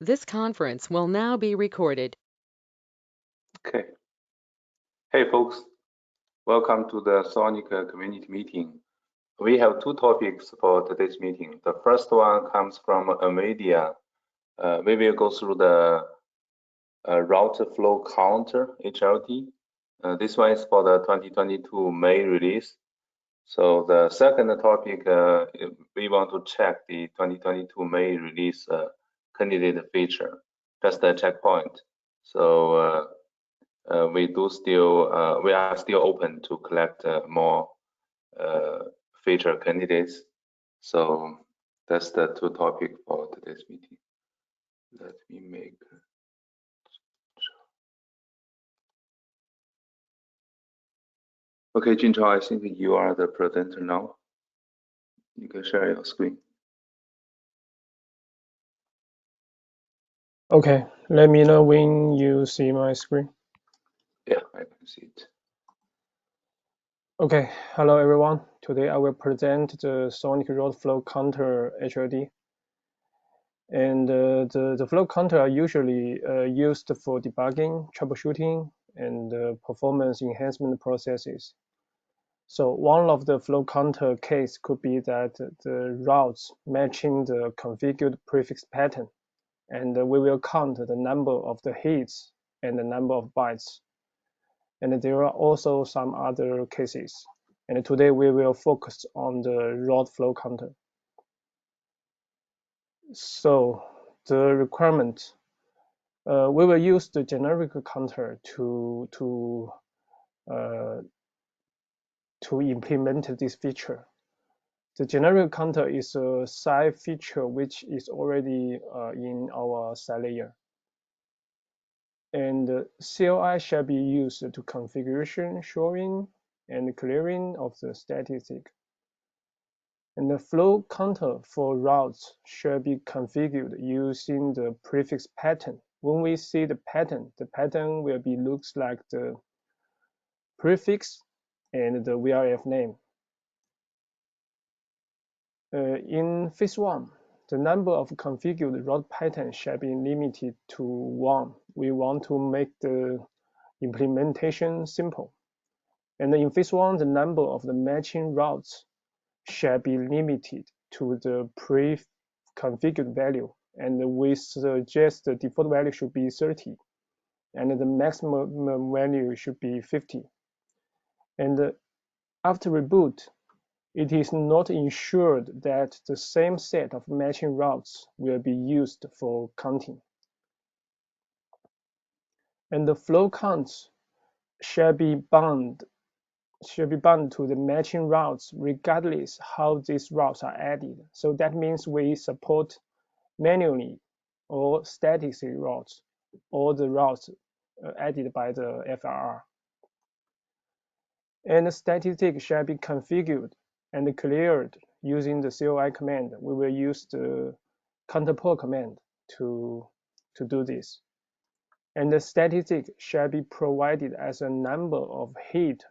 This conference will now be recorded. Okay. Hey, folks. Welcome to the Sonic community meeting. We have two topics for today's meeting. The first one comes from NVIDIA. We will go through the route flow counter, HLT. This one is for the 2022 May release. So the second topic, we want to check the 2022 May release candidate feature, just a checkpoint. So we are still open to collect more feature candidates. So that's the two topics for today's meeting. Let me make. Okay, Junchao, I think you are the presenter now. You can share your screen. Okay, let me know when you see my screen. Yeah, I can see it. Okay, hello everyone. Today I will present the Sonic road flow counter HLD. And the flow counter are usually used for debugging, troubleshooting, and performance enhancement processes. So one of the flow counter case could be that the routes matching the configured prefix pattern, and we will count the number of the hits and the number of bytes. And there are also some other cases. And today we will focus on the route flow counter. So the requirement, we will use the generic counter to implement this feature. The generic counter is a side feature which is already in our side layer. And CLI shall be used to configuration showing and clearing of the statistic. And the flow counter for routes shall be configured using the prefix pattern. When we see the pattern will be looks like the prefix and the VRF name. In phase 1, the number of configured route patterns shall be limited to 1. We want to make the implementation simple. And in phase 1, the number of the matching routes shall be limited to the pre-configured value, and we suggest the default value should be 30, and the maximum value should be 50. And after reboot, it is not ensured that the same set of matching routes will be used for counting. And the flow counts shall be bound to the matching routes regardless how these routes are added. So that means we support manually or statically routes, or the routes added by the FRR. And the statistic shall be configured and cleared using the CLI command. We will use the counterpol command to do this. And the statistic shall be provided as a number of hit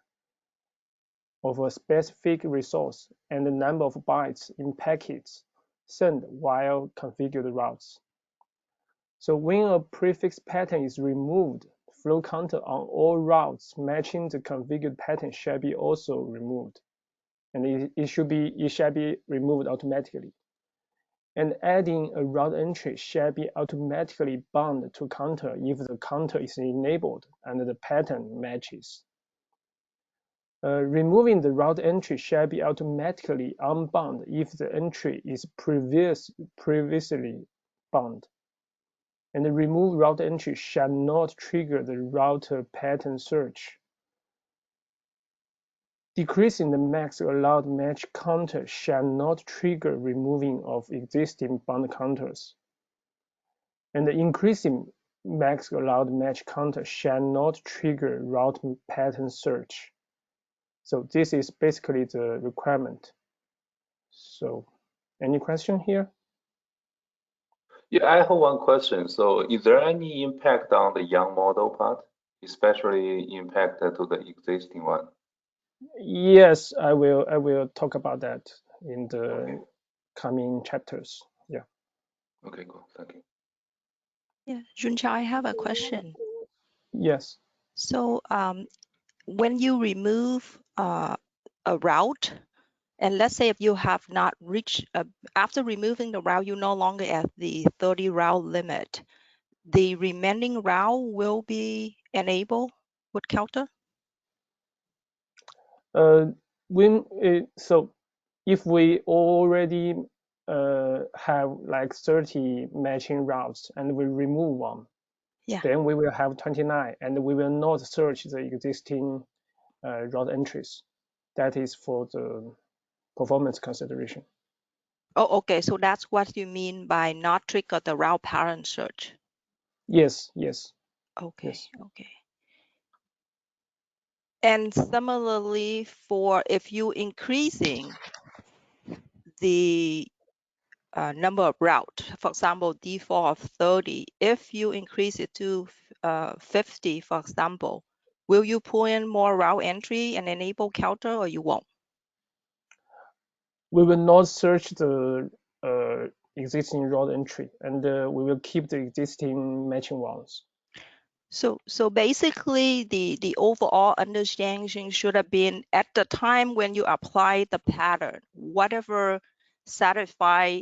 of a specific resource and the number of bytes in packets sent while configured routes. So when a prefix pattern is removed, flow counter on all routes matching the configured pattern shall be also removed, and it shall be removed automatically. And adding a route entry shall be automatically bound to counter if the counter is enabled and the pattern matches. Removing the route entry shall be automatically unbound if the entry is previously bound. And the remove route entry shall not trigger the router pattern search. Decreasing the max allowed match counter shall not trigger removing of existing bound counters. And the increasing max allowed match counter shall not trigger route pattern search. So this is basically the requirement. So any question here? Yeah, I have one question. So is there any impact on the young model part, especially impact to the existing one? Yes, I will talk about that in the coming chapters. Yeah. Okay, cool. Thank you. Yeah, Junqiao, I have a question. Yes. So when you remove a route, and let's say if you have not reached, after removing the route, you're no longer at the 30 route limit, the remaining route will be enabled with counter? So if we already have like 30 matching routes and we remove one, Yeah. then we will have 29, and we will not search the existing route entries. That is for the performance consideration. Oh, okay. So that's what you mean by not trigger the route parent search. Yes, yes, Okay, yes. okay. And similarly, for if you increasing the number of route, for example, default of 30, if you increase it to 50, for example, will you pull in more route entry and enable counter, or you won't? We will not search the existing route entry, and we will keep the existing matching ones. So basically, the overall understanding should have been at the time when you apply the pattern, whatever satisfy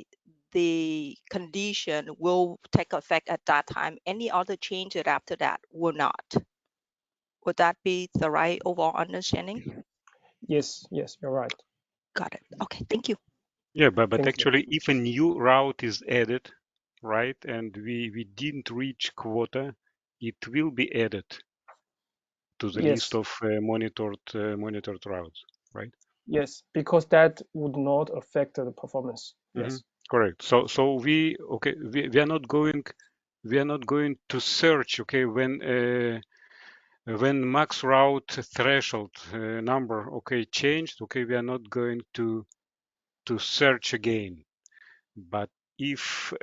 the condition will take effect at that time. Any other changes after that will not. Would that be the right overall understanding? Yes, yes, you're right. Got it. Okay, thank you. Yeah, but Thank you. actually, if a new route is added, right, and we didn't reach quota, it will be added to the list Yes, of monitored routes, right? yes, because that would not affect the performance. Hmm. Yes, Correct. So we are not going to search, okay, when max route threshold number, okay, changed, okay, we are not going to search again. But if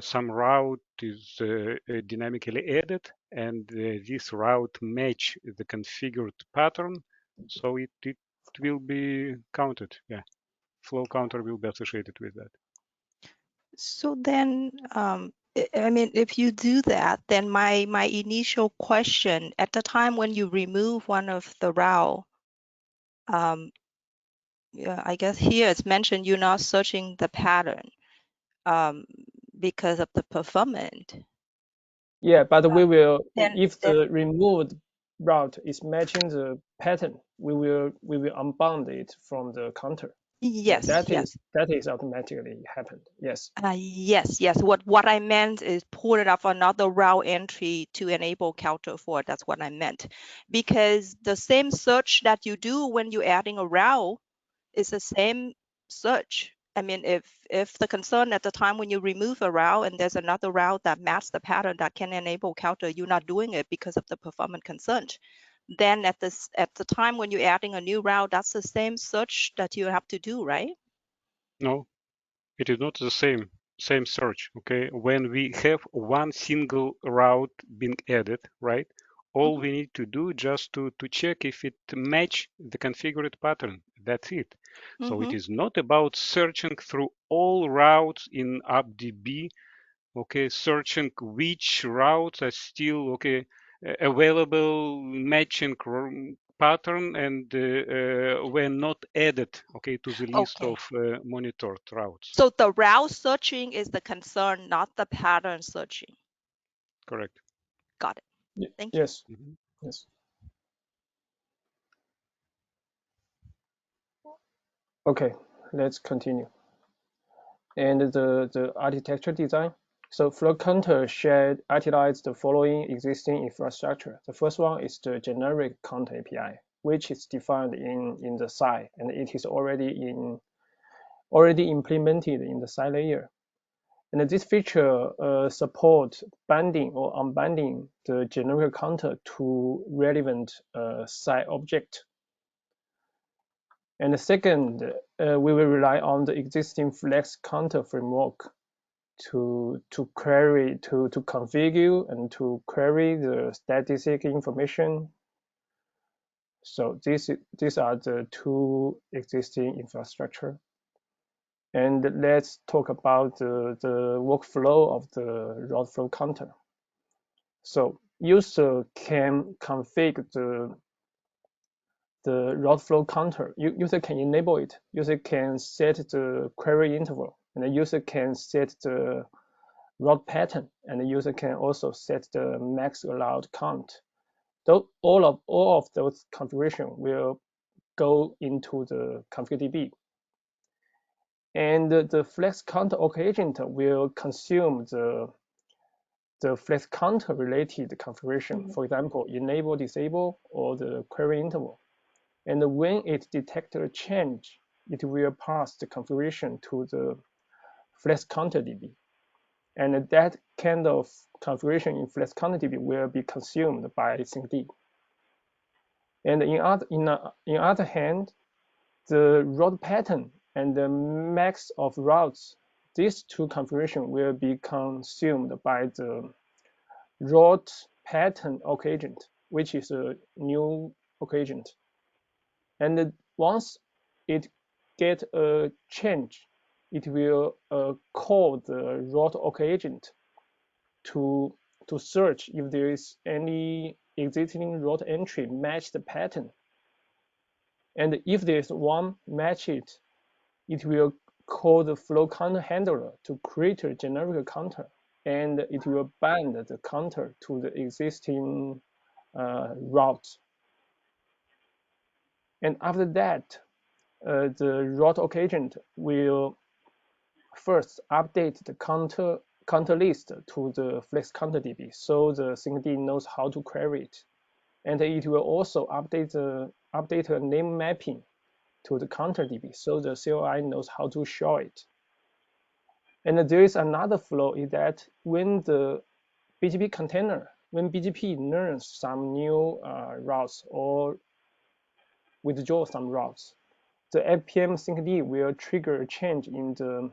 some route is dynamically added and this route match the configured pattern, so it will be counted. Yeah, flow counter will be associated with that. So then, I mean, if you do that, then my initial question at the time when you remove one of the route, yeah, I guess here it's mentioned you're not searching the pattern because of the performance. yeah, but we will, Then, if the removed route is matching the pattern, we will unbound it from the counter. Yeah, yes, that is automatically happened. Yes. yes. What I meant is pull it up another route entry to enable counter for it. That's what I meant, because the same search that you do when you're adding a route is the same search. I mean, if the concern at the time when you remove a route and there's another route that matches the pattern that can enable counter, you're not doing it because of the performance concern. Then at the time when you're adding a new route, that's the same search that you have to do, right? No, it is not the same search. Okay, when we have one single route being added, right? All we need to do just to check if it match the configured pattern. That's it. So it is not about searching through all routes in AppDB, okay, searching which routes are still okay available, matching pattern, and were not added, okay, to the list Okay. of monitored routes. So the route searching is the concern, not the pattern searching. Correct. Got it. Thank you. Yes. Mhm. Yes. Okay, let's continue. And the architecture design. So flow counter should utilize the following existing infrastructure. The first one is the generic counter API, which is defined in the SI, and it is already implemented in the SI layer. And this feature support binding or unbinding the generic counter to relevant SI object. And the second, we will rely on the existing flex counter framework to configure and to query the statistic information. So these are the two existing infrastructure. And let's talk about the workflow of the route flow counter. So user can configure the route flow counter. User can enable it. User can set the query interval, and the user can set the route pattern, and the user can also set the max allowed count. Though all of those configuration will go into the config.db. And the flex counter OK agent will consume the flex counter related configuration. For example, enable, disable, or the query interval. And when it detects a change, it will pass the configuration to the flex counter DB. And that kind of configuration in flex counter DB will be consumed by syncd. And in other hand, the route pattern and the max of routes, these two configurations will be consumed by the route pattern OK agent, which is a new OK agent. And once it get a change, it will call the route OK agent to search if there is any existing route entry match the pattern. And if there is one match it will call the flow counter handler to create a generic counter, and it will bind the counter to the existing route. And after that, the route OK agent will first update the counter list to the flex counter DB, so the syncd knows how to query it. And it will also update a name mapping to the counter DB, so the CLI knows how to show it. And there is another flow is that when the BGP container, when BGP learns some new routes or withdraw some routes, the FPM syncd will trigger a change in the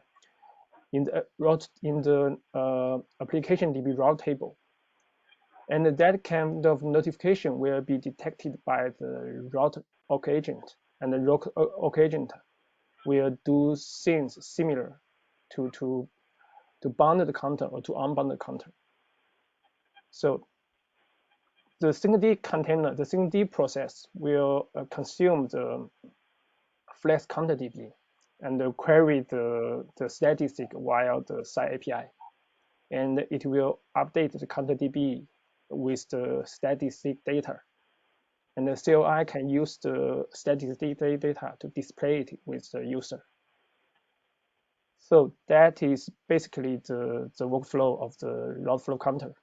application DB route table. And that kind of notification will be detected by the route OK agent, and the route OK agent will do things similar to bound the counter or to unbound the counter. So the syncd container, the syncd process will consume the flex counter DB and query the statistic via the side API. And it will update the counter DB with the statistic data. And the CLI can use the statistic data to display it with the user. So that is basically the workflow of the route flow counter.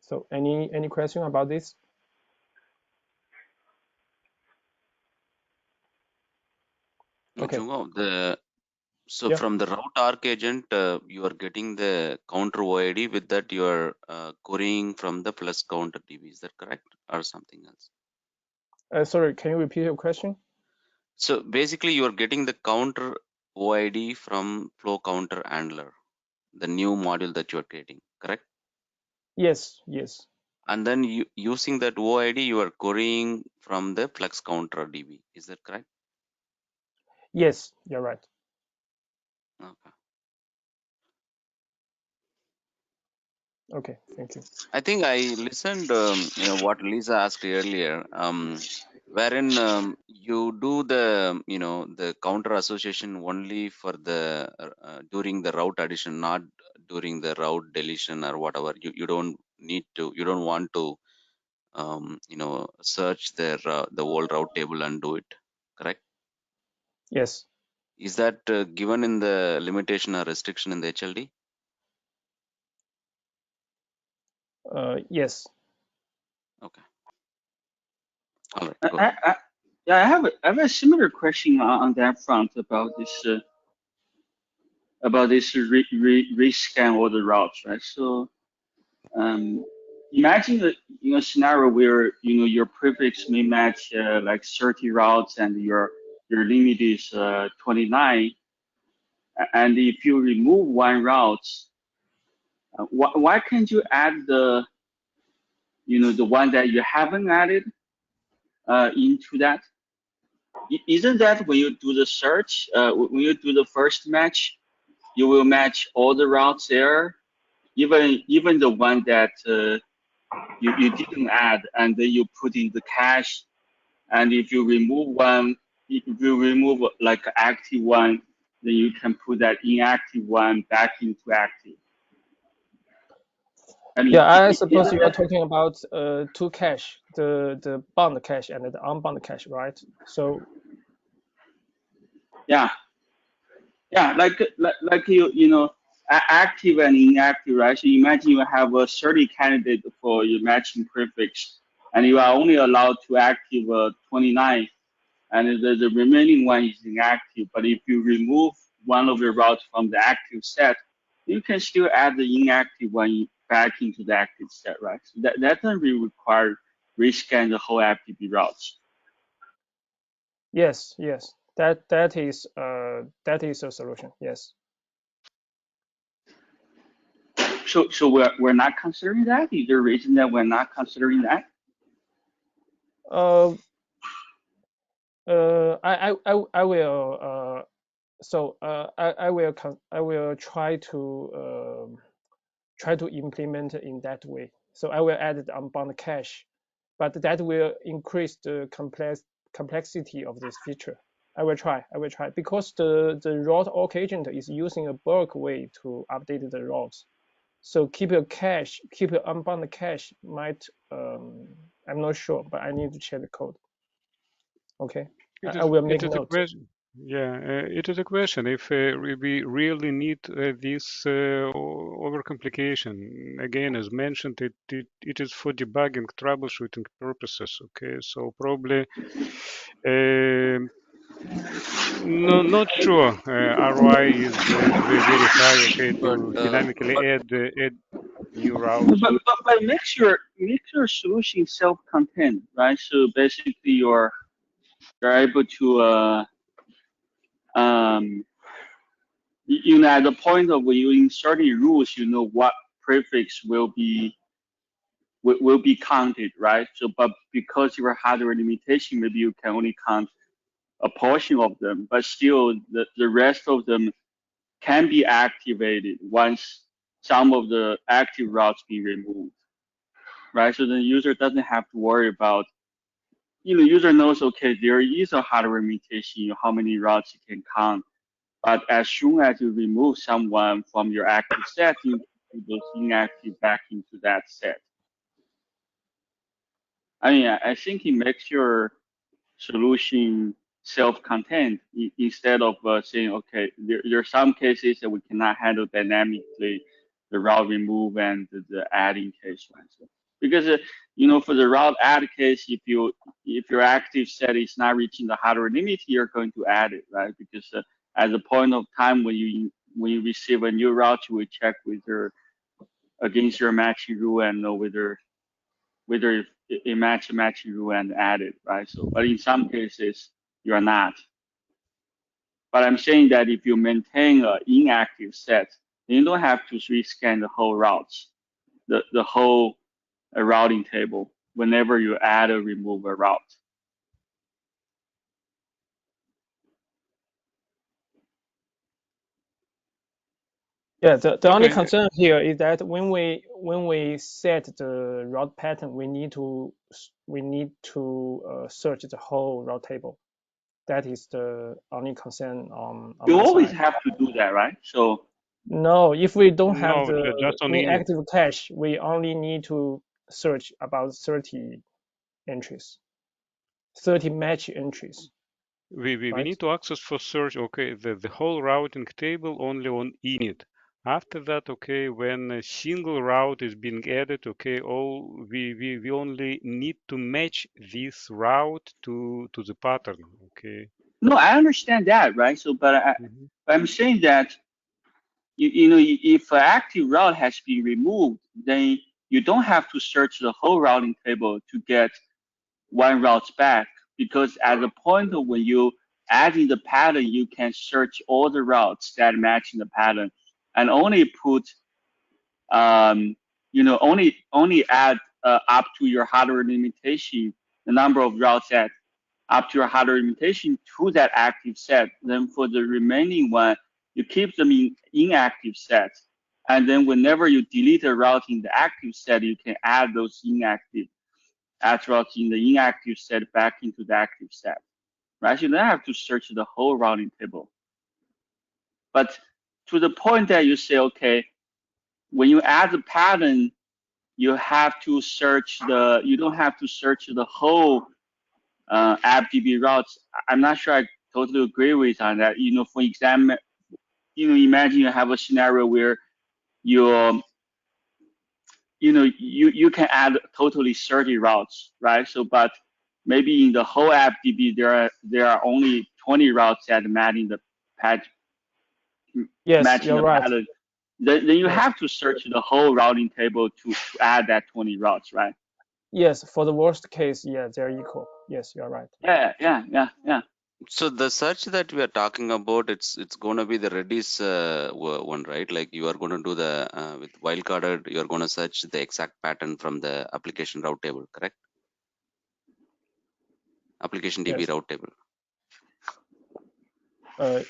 So any question about this? Okay. So Yeah. from the route arc agent, you are getting the counter OID. With that, you are querying from the plus counter DB. Is that correct, or something else? Sorry, can you repeat your question? So basically, you are getting the counter OID from flow counter handler, the new module that you are creating, correct? Yes, yes. And then using that OID, you are querying from the flux counter DB. Is that correct? Yes, you're right. Okay. Okay, thank you. I think I listened, what Lisa asked earlier, wherein you do the, the counter association only for the during the route addition, not during the route deletion or whatever. You don't need to, you don't want to, search the whole route table and do it, correct? Yes. Is that given in the limitation or restriction in the HLD? Yes. Okay. All right. Go ahead. I have a similar question on that front about this rescan all the routes, right? So imagine a scenario where your prefix may match like 30 routes and your limit is 29, and if you remove one route, why can't you add the the one that you haven't added into that? Isn't that when you do the search, when you do the first match, you will match all the routes there, even the one that you didn't add, and then you put in the cache. And if you remove one, if you remove like an active one, then you can put that inactive one back into active. I mean, Yeah, I suppose you are talking about two cache, the bound cache and the unbound cache, right? So yeah, like you know, active and inactive, right? So imagine you have a 30 candidate for your matching prefix, and you are only allowed to active 29, and the remaining one is inactive. But if you remove one of your routes from the active set, you can still add the inactive one back into the active set, right? So that doesn't really require rescan the whole FTP routes. yes, that is a solution. Yes. So we're not considering that. Is there a reason that we're not considering that? I will I will try to implement in that way. So I will add the unbound cache, but that will increase the complexity of this feature. I will try because the route org agent is using a bulk way to update the routes. So keep your unbound cache might I'm not sure, but I need to check the code. Okay, I will make It is a note. question. Yeah, it is a question if we really need this overcomplication. Again, as mentioned, it is for debugging, troubleshooting purposes. Okay, so probably no, not sure. ROI is very high. Okay, But to dynamically add new routes. But make your solution self-contained, right? So basically, you're able to you know, at the point of when you inserting rules, you know what prefix will be counted, right? So, but because your hardware limitation, maybe you can only count a portion of them, but still the rest of them can be activated once some of the active routes be removed, right? So the user doesn't have to worry about, you know, user knows, okay, there is a hardware limitation, how many routes you can count. But as soon as you remove someone from your active set, you put those inactive back into that set. I mean, I think it makes your solution self-contained instead of saying, okay, there are some cases that we cannot handle dynamically the route remove and the adding case, right? So, because you know, for the route add case, if your active set is not reaching the hardware limit, you're going to add it, right? Because at the point of time when you receive a new route, you will check whether against your matching rule and know whether it match a matching rule and add it, right? So, but in some cases you are not. But I'm saying that if you maintain an inactive set, then you don't have to rescan the whole routes, the whole routing table whenever you add or remove a route. Yeah, the only Okay. concern here is that when we set the route pattern, we need to search the whole route table. That is the only concern on You my always side. have to do that, right? So No, if we don't have No, the just on init. inactive cache, we only need to search about 30 entries, 30 match entries. We Right? need to access for search, okay, the whole routing table only on init. After that, okay, when a single route is being added, okay, all we only need to match this route to the pattern, okay. no, I understand that, right? So, but I'm saying that you know, if an active route has been removed, then you don't have to search the whole routing table to get one route back, because at the point of when you add in the pattern, you can search all the routes that match in the pattern and only put, you know, only add up to your hardware limitation, the number of routes that up to your hardware limitation to that active set. Then for the remaining one, you keep them in inactive set. And then whenever you delete a route in the active set, you can add those inactive routes in the inactive set back into the active set, right? You don't have to search the whole routing table. But to the point that you say, okay, when you add the pattern, you have to search you don't have to search the whole AppDB routes. I'm not sure I totally agree with on that. For example, imagine you have a scenario where you can add totally 30 routes, right? So, but maybe in the whole AppDB there are only 20 routes that matching the Yes, you're right. pattern. Then you Yes. have to search the whole routing table to add that 20 routes, right? Yes, for the worst case, yeah, they're equal. Yes, you're right. Yeah. So the search that we are talking about, it's going to be the Redis one, right? Like you are going to do the with wildcarded, you are going to search the exact pattern from the application route table, correct? Application DB Yes. route table.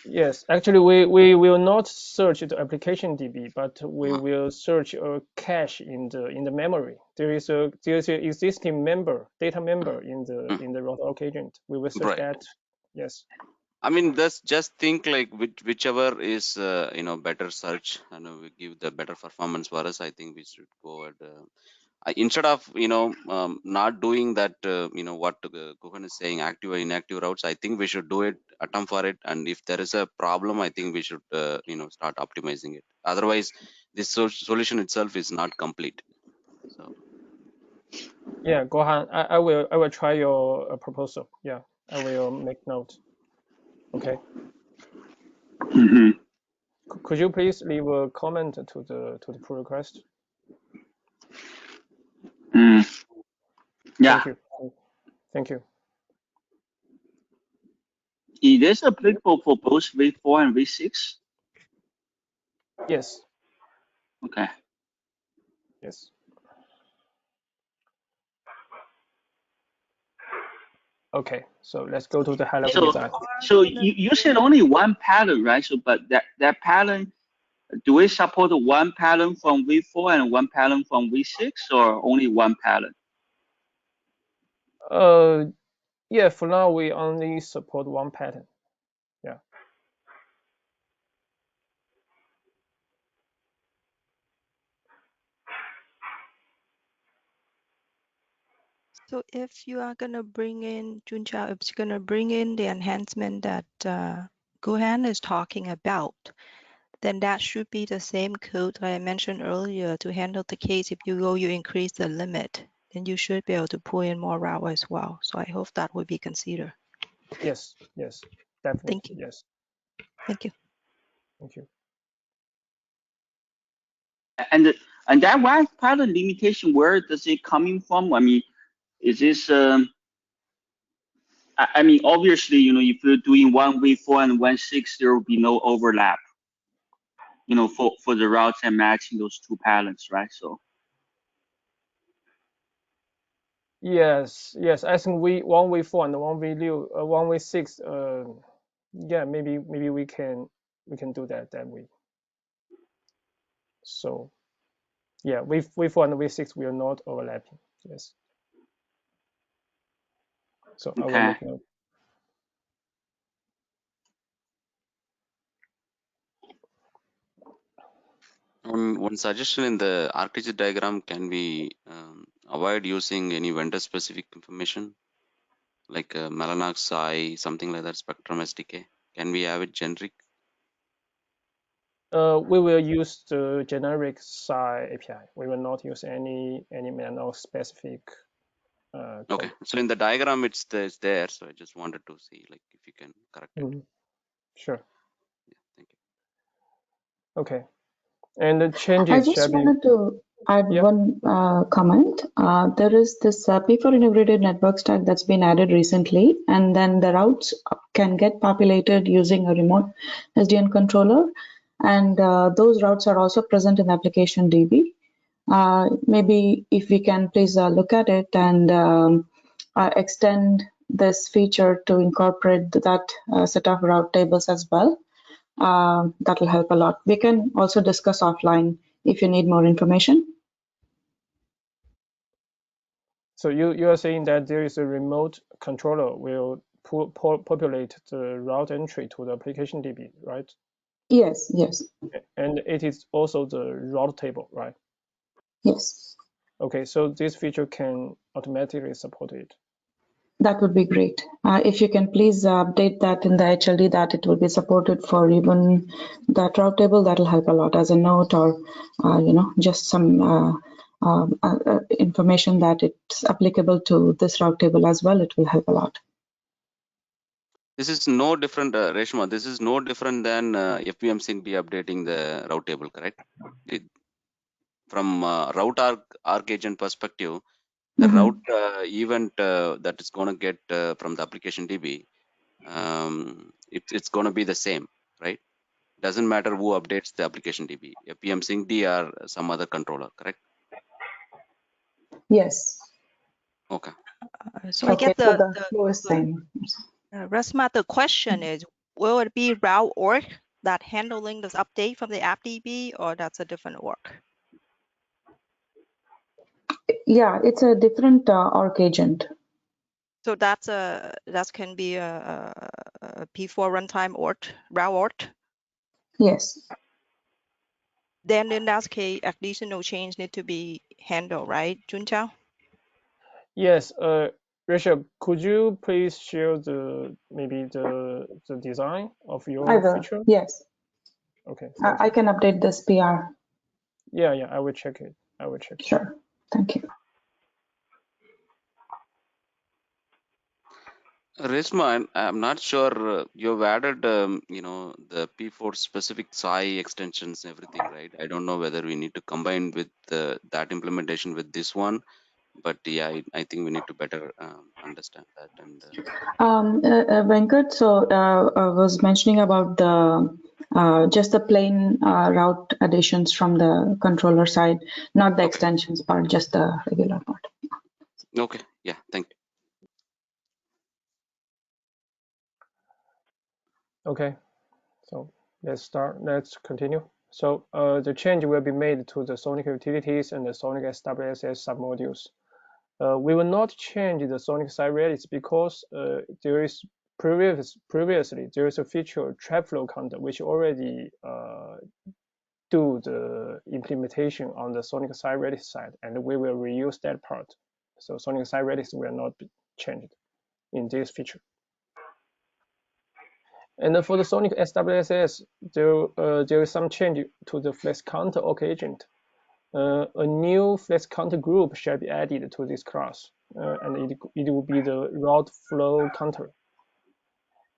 Yes, actually, we will not search the application DB, but we will search a cache in the memory. There is a existing data member in the route agent. We will search that. Yes. I mean, just think like whichever is better search and we give the better performance for us. I think we should go at instead of not doing that. What Guhan is saying, active or inactive routes. I think we should do it, attempt for it, and if there is a problem, I think we should start optimizing it. Otherwise, this solution itself is not complete. So. Yeah, Gohan, I will try your proposal. Yeah, I will make note. Okay. Mm-hmm. Could you please leave a comment to the pull request? Yeah. Thank you. Thank you. Is this applicable for both V4 and V6? Yes. Okay. Yes. Okay, so let's go to the high level design. So you said only one pattern, right? So but that pattern, do we support one pattern from V4 and one pattern from V6, or only one pattern? Yeah, for now we only support one pattern. Yeah. So if you are gonna bring in Junchao, if you're gonna bring in the enhancement that Guhan is talking about, then that should be the same code that I mentioned earlier to handle the case. If you increase the limit, then you should be able to pull in more route as well. So I hope that will be considered. Yes, definitely. Thank you. Yes. Thank you. Thank you. And that one pattern limitation, where does it coming from? I mean, is this I mean, obviously, if you're doing one V4 and 1.6, there will be no overlap, for the routes and matching those two patterns, right? So. Yes. I think one V4 and one V6. Yeah, maybe we can do that way. So, yeah, V4 and V6 will not overlapping. Yes. So Okay. I will make note. One suggestion in the architecture diagram, can we avoid using any vendor specific information like Mellanox I, something like that, Spectrum SDK? Can we have it generic? We will use the generic SI API. We will not use any Mellanox specific code. Okay, so in the diagram it's there, so I just wanted to see like if you can correct it. Sure. Yeah, thank you. Okay. And the changes I just wanted to add one comment. There is this P4 integrated network stack that's been added recently, and then the routes can get populated using a remote SDN controller, and those routes are also present in the application DB. Maybe if we can please look at it and extend this feature to incorporate that set of route tables as well. that will help a lot. We can also discuss offline if you need more information. So you are saying that there is a remote controller will populate the route entry to the application DB, right? Yes, yes. And it is also the route table, right? Yes. Okay, so this feature can automatically support it. That would be great. If you can please update that in the HLD that it will be supported for even that route table, that will help a lot as a note, or just some information that it's applicable to this route table as well. It will help a lot. This is no different, Reshma. This is no different than FPM Sync be updating the route table, correct? From route arc agent perspective, the route event that is going to get from the application DB, it's going to be the same, right? Doesn't matter who updates the application DB, FPM Sync D or some other controller, correct? Yes. Okay. So I Okay, get so the flow is same. Resma, the question is, will it be route org that handling this update from the app DB, or that's a different org? Yeah, it's a different org agent. So that can be a P4 runtime org, route org. Yes. Then in that case, additional change need to be handled, right, Junqiao? Yes, Rachel, could you please share maybe the design of I your will. feature? Yes. Okay, I can update this PR. Yeah, I will check it. Sure. Thank you. Reshma, I'm not sure you've added, the P4 specific SAI extensions, everything, right? I don't know whether we need to combine with that implementation with this one, but yeah, I think we need to better understand that. And Venkat, so I was mentioning about the just the plain route additions from the controller side, not the extensions part, just the regular part. okay, yeah, thank you. Okay, so let's continue. So the change will be made to the Sonic utilities and the Sonic SWSS submodules. We will not change the Sonic side Redis because there is previously there is a feature trap flow counter which already do the implementation on the Sonic side Redis side, and we will reuse that part. So Sonic side Redis will not be changed in this feature. And for the Sonic SWSS, there is some change to the flex counter org agent. A new flex counter group shall be added to this class, and it will be the route flow counter.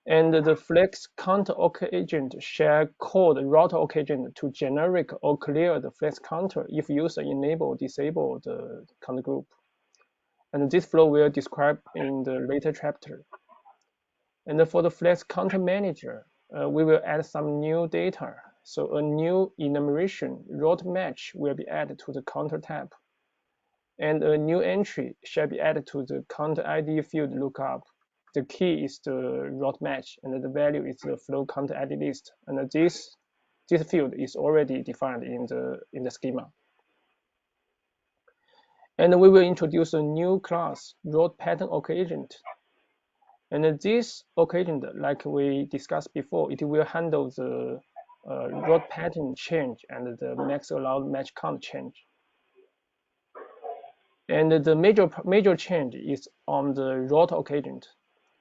And the flex counter org agent shall call the route org agent to generic or clear the flex counter if user enable or disable the counter group. And this flow will describe in the later chapter. And for the flex counter manager, we will add some new data. So a new enumeration route match will be added to the counter tab. And a new entry shall be added to the counter ID field lookup. The key is the route match, and the value is the flow counter ID list. And this field is already defined in the schema. And we will introduce a new class, route pattern org agent. And this org agent, like we discussed before, it will handle the route pattern change and the max allowed match count change. And the major change is on the route org agent.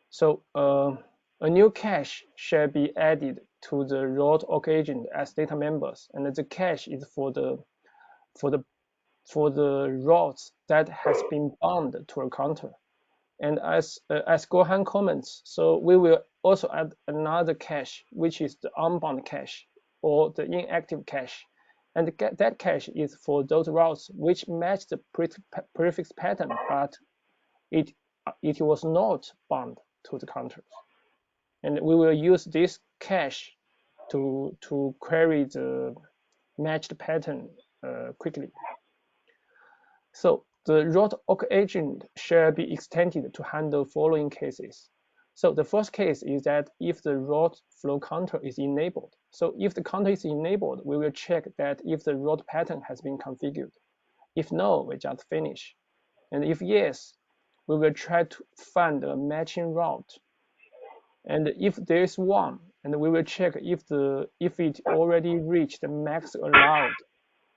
So a new cache shall be added to the route org agent as data members, and the cache is for the routes that has been bound to a counter. And as Gohan comments, so we will also add another cache, which is the unbound cache or the inactive cache. And that cache is for those routes which match the prefix pattern, but it was not bound to the counters. And we will use this cache to query the matched pattern quickly. So the route org agent shall be extended to handle following cases. So the first case is that if the route flow counter is enabled. So if the counter is enabled, we will check that if the route pattern has been configured. If no, we just finish. And if yes, we will try to find a matching route. And if there is one, and we will check if it already reached the max allowed.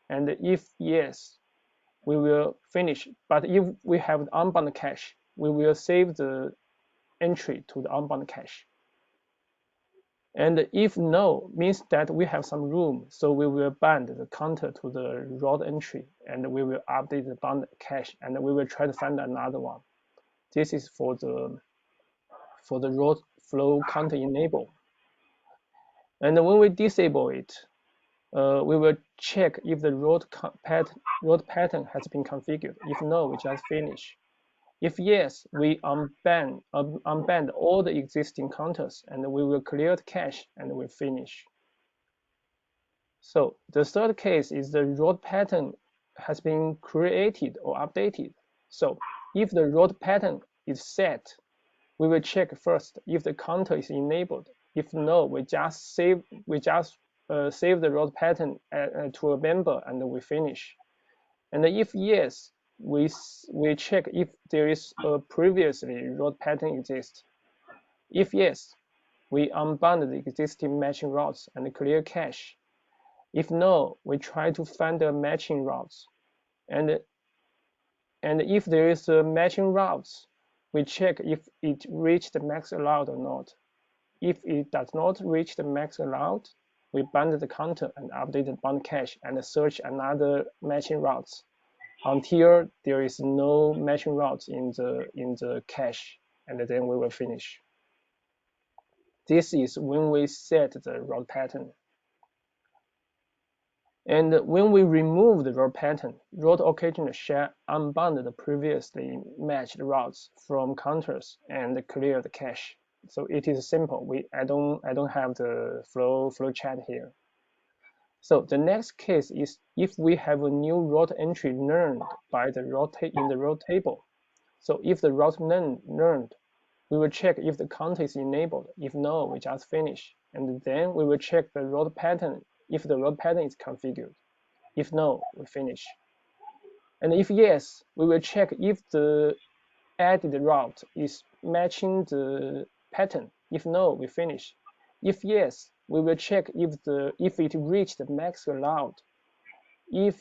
And if yes, we will finish. But if we have the unbound cache, we will save the entry to the unbound cache. And if no, means that we have some room, so we will bind the counter to the route entry, and we will update the bound cache, and we will try to find another one. This is for the route flow counter enable. And when we disable it, we will check if the route pattern has been configured. If no, we just finish. If yes, we unban all the existing counters, and we will clear the cache, and we finish. So the third case is the route pattern has been created or updated. So if the route pattern is set, we will check first if the counter is enabled. If no, we just save the route pattern to a member, and we finish. And if yes, we check if there is a previously route pattern exists. If yes, we unbound the existing matching routes and clear cache. If no, we try to find the matching routes. And if there is a matching routes, we check if it reached the max allowed or not. If it does not reach the max allowed, we bind the counter and update the bound cache and search another matching routes until there is no matching routes in the cache, and then we will finish. This is when we set the route pattern. And when we remove the route pattern, route occasionally shall unbound the previously matched routes from counters and clear the cache. So it is simple. I don't have the flow chart here. So the next case is if we have a new route entry learned by the route in the route table. So if the route learned, we will check if the counter is enabled. If no, we just finish. And then we will check the route pattern if the route pattern is configured. If no, we finish. And if yes, we will check if the added route is matching the pattern. If no, we finish. If yes, we will check if it reached the max allowed. If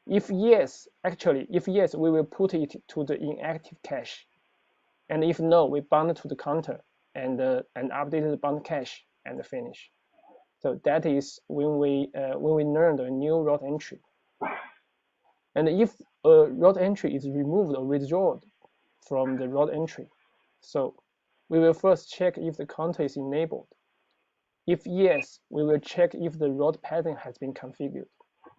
yes, we will put it to the inactive cache. And if no, we bound to the counter and update the bound cache and finish. So that is when we learned a new route entry. And if a route entry is removed or withdrawn from the route entry, so we will first check if the counter is enabled. If yes, we will check if the route pattern has been configured.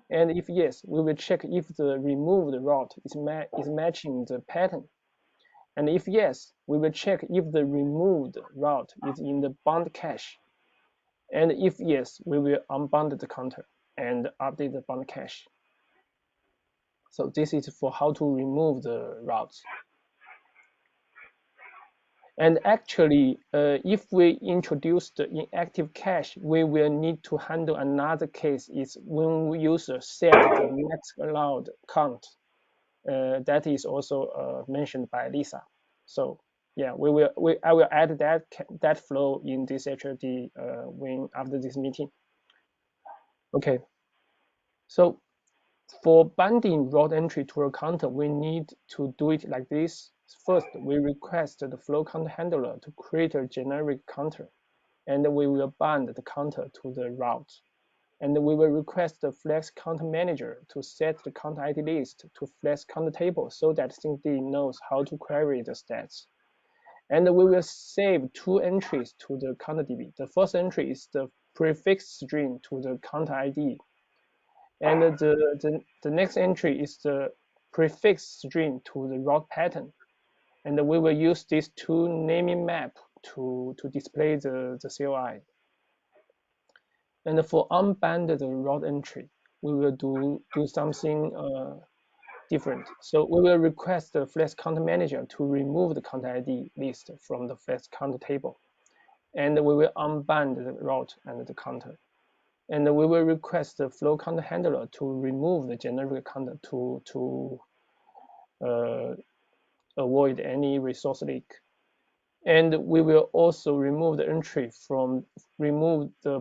And if yes, we will check if the removed route is matching the pattern. And if yes, we will check if the removed route is in the bound cache. And if yes, we will unbound the counter and update the bound cache. So this is for how to remove the routes. And actually, if we introduce the inactive cache, we will need to handle another case is when user set the max allowed count. That is also mentioned by Lisa. So yeah, I will add that flow in this HLD after this meeting. Okay. So for binding route entry to a counter, we need to do it like this. First, we request the flow counter handler to create a generic counter, and we will bind the counter to the route. And we will request the flex counter manager to set the counter ID list to flex counter table so that SyncD knows how to query the stats. And we will save two entries to the counter DB. The first entry is the prefix string to the counter ID. And the next entry is the prefix string to the route pattern. And we will use these two naming map to display the CLI. And for unbounded route entry, we will do something different. So we will request the flex count manager to remove the count ID list from the flex count table. And we will unbind the route and the counter. And we will request the flow count handler to remove the generic counter to avoid any resource leak. And we will also remove the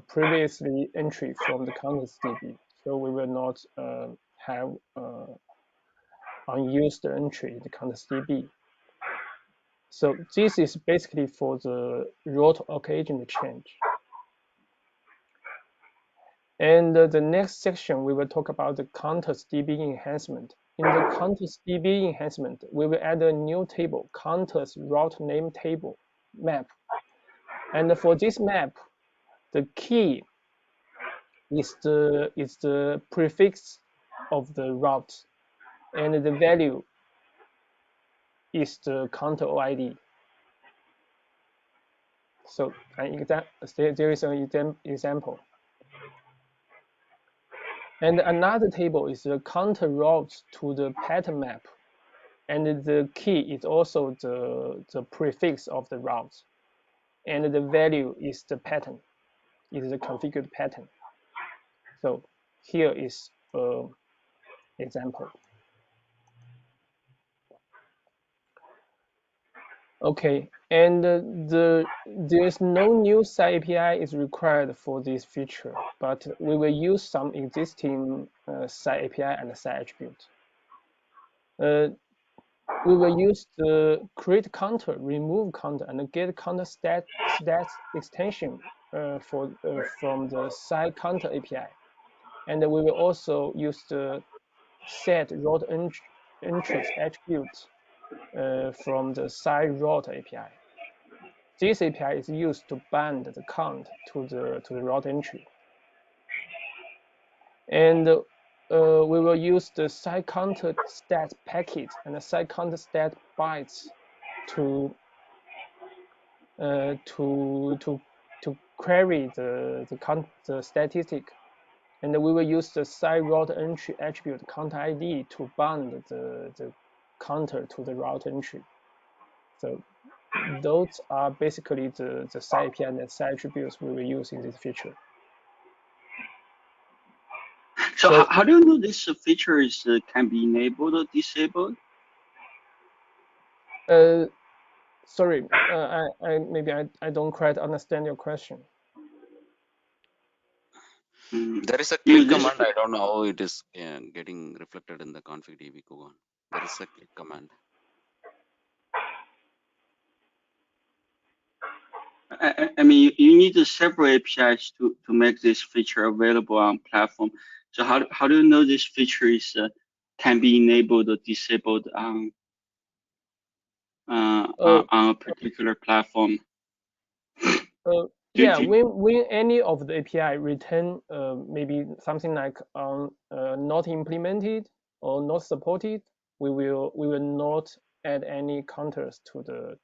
previously entry from the context DB. So we will not have unused entry in the context DB. So this is basically for the route occasion change. And the next section, we will talk about the context DB enhancement. In the context DB enhancement, we will add a new table, context route name table map. And for this map, the key is the prefix of the route, and the value is the counter OID. So there is an example. And another table is the counter route to the pattern map. And the key is also the prefix of the route. And the value is the pattern, is the configured pattern. So here is an example. Okay, and there's no new side API is required for this feature, but we will use some existing side API and side attribute. We will use the create counter, remove counter, and get counter stats extension from the side counter API. And we will also use the set route entries attribute from the side route API. This API is used to bind the count to the route entry. And we will use the side counter stat packet and the side counter stat bytes to query the statistic. And we will use the side route entry attribute counter ID to bind the counter to the route entry. So those are basically the side API and the side attributes we will use in this feature. So how do you know this feature is can be enabled or disabled? Sorry, maybe I don't quite understand your question. There is a click command. I don't know how it is getting reflected in the config DB. Go on. There is a click command. I mean, you need to separate APIs to make this feature available on platform. So how do you know this feature is can be enabled or disabled on a particular platform? Yeah, when any of the API return maybe something like not implemented or not supported, we will not add any counters to the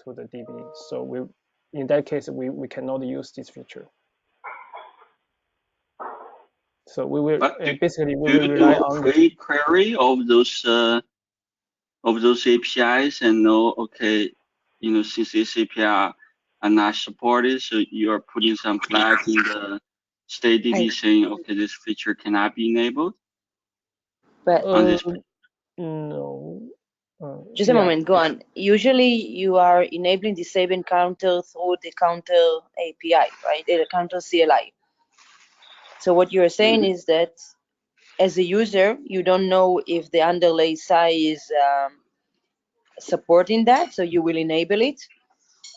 DB. So in that case we cannot use this feature. So we will basically we will rely on the query of those APIs and know, okay, you know, since this API are not supported, so you are putting some flag in the state DB saying, okay, this feature cannot be enabled. But no. Just a moment, go on. Usually you are enabling disabling counter through the counter API, right? The counter CLI. So what you're saying is that as a user, you don't know if the underlay SI is supporting that, so you will enable it,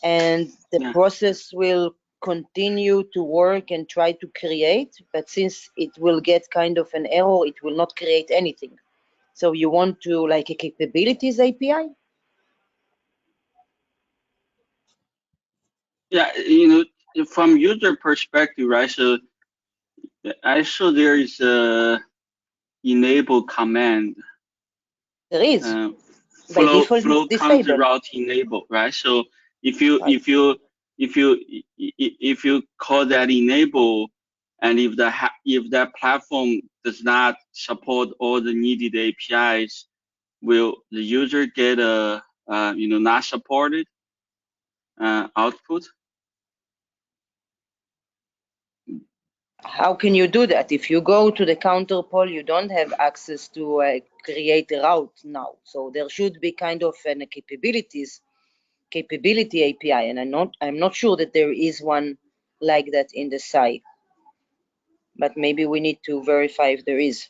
and the process will continue to work and try to create, but since it will get kind of an error, it will not create anything. So you want to like a capabilities API? Yeah, you know, from user perspective, right? So I saw there is a enable command. There is. By default, flow counter route enable, right? So if you call that enable, and if that platform does not support all the needed APIs, will the user get a not supported output? How can you do that? If you go to the counter poll, you don't have access to create a route now. So there should be kind of an capability API, and I'm not sure that there is one like that in the SAI. But maybe we need to verify if there is.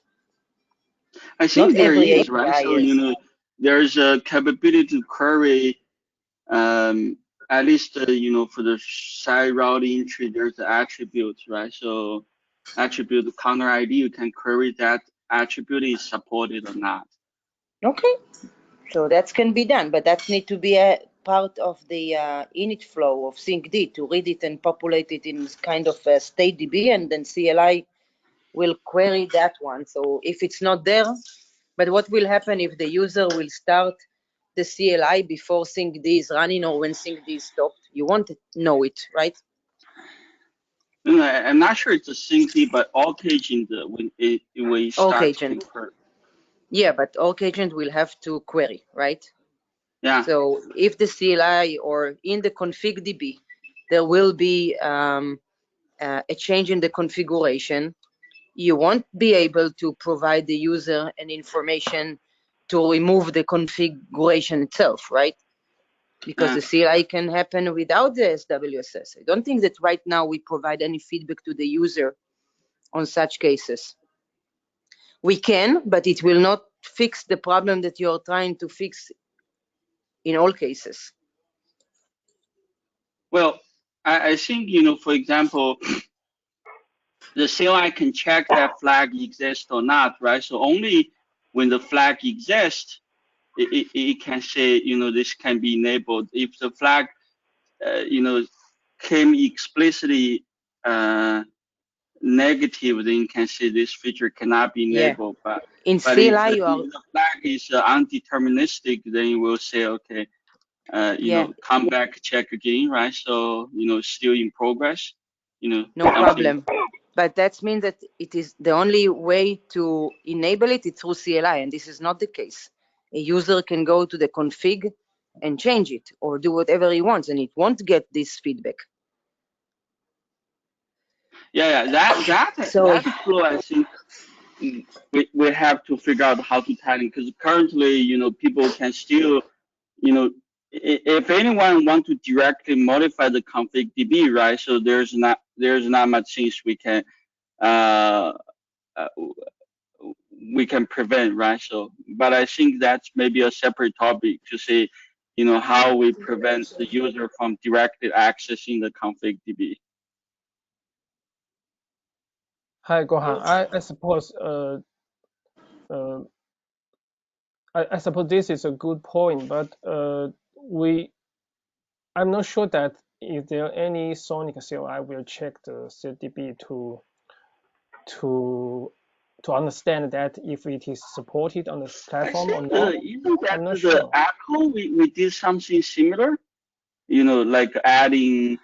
I think Not there every is, API right? So is. there's a capability to query at least for the side routing entry, there's the attributes, right? So attribute counter ID, you can query that attribute is supported or not. Okay, so that can be done, but that need to be a part of the init flow of syncd to read it and populate it in kind of a state DB, and then CLI will query that one. So if it's not there, but what will happen if the user will start the CLI before syncd is running or when syncd is stopped? You won't know it, right? I'm not sure it's a syncd, but Orc agent when it starts to query. Yeah, but Orc agent will have to query, right? Yeah. So if the CLI or in the config DB, there will be a change in the configuration, you won't be able to provide the user an information to remove the configuration itself, right? Because the CLI can happen without the SWSS. I don't think that right now we provide any feedback to the user on such cases. We can, but it will not fix the problem that you're trying to fix in all cases. Well, I think, for example, the CLI can check that flag exists or not, right? So only when the flag exists, it can say, this can be enabled. If the flag, came explicitly negative, then you can say this feature cannot be enabled. Yeah. But in but CLI, if the flag is undeterministic, then you will say, okay, come back, check again, right? So, still in progress, no problem. But that means that it is the only way to enable it is through CLI, and this is not the case. A user can go to the config and change it or do whatever he wants, and it won't get this feedback. Yeah, that flow, I think we have to figure out how to tackle, because currently, people can still, if anyone want to directly modify the config DB, right? So there's not much things we can prevent, right? So, but I think that's maybe a separate topic to say, how we prevent the user from directly accessing the config DB. Hi, Gohan. I suppose I suppose this is a good point, but I'm not sure that if there any Sonic CLI will check the CDB to understand that if it is supported on the platform or not. Isn't that I'm not the sure. Echo? We did something similar, like adding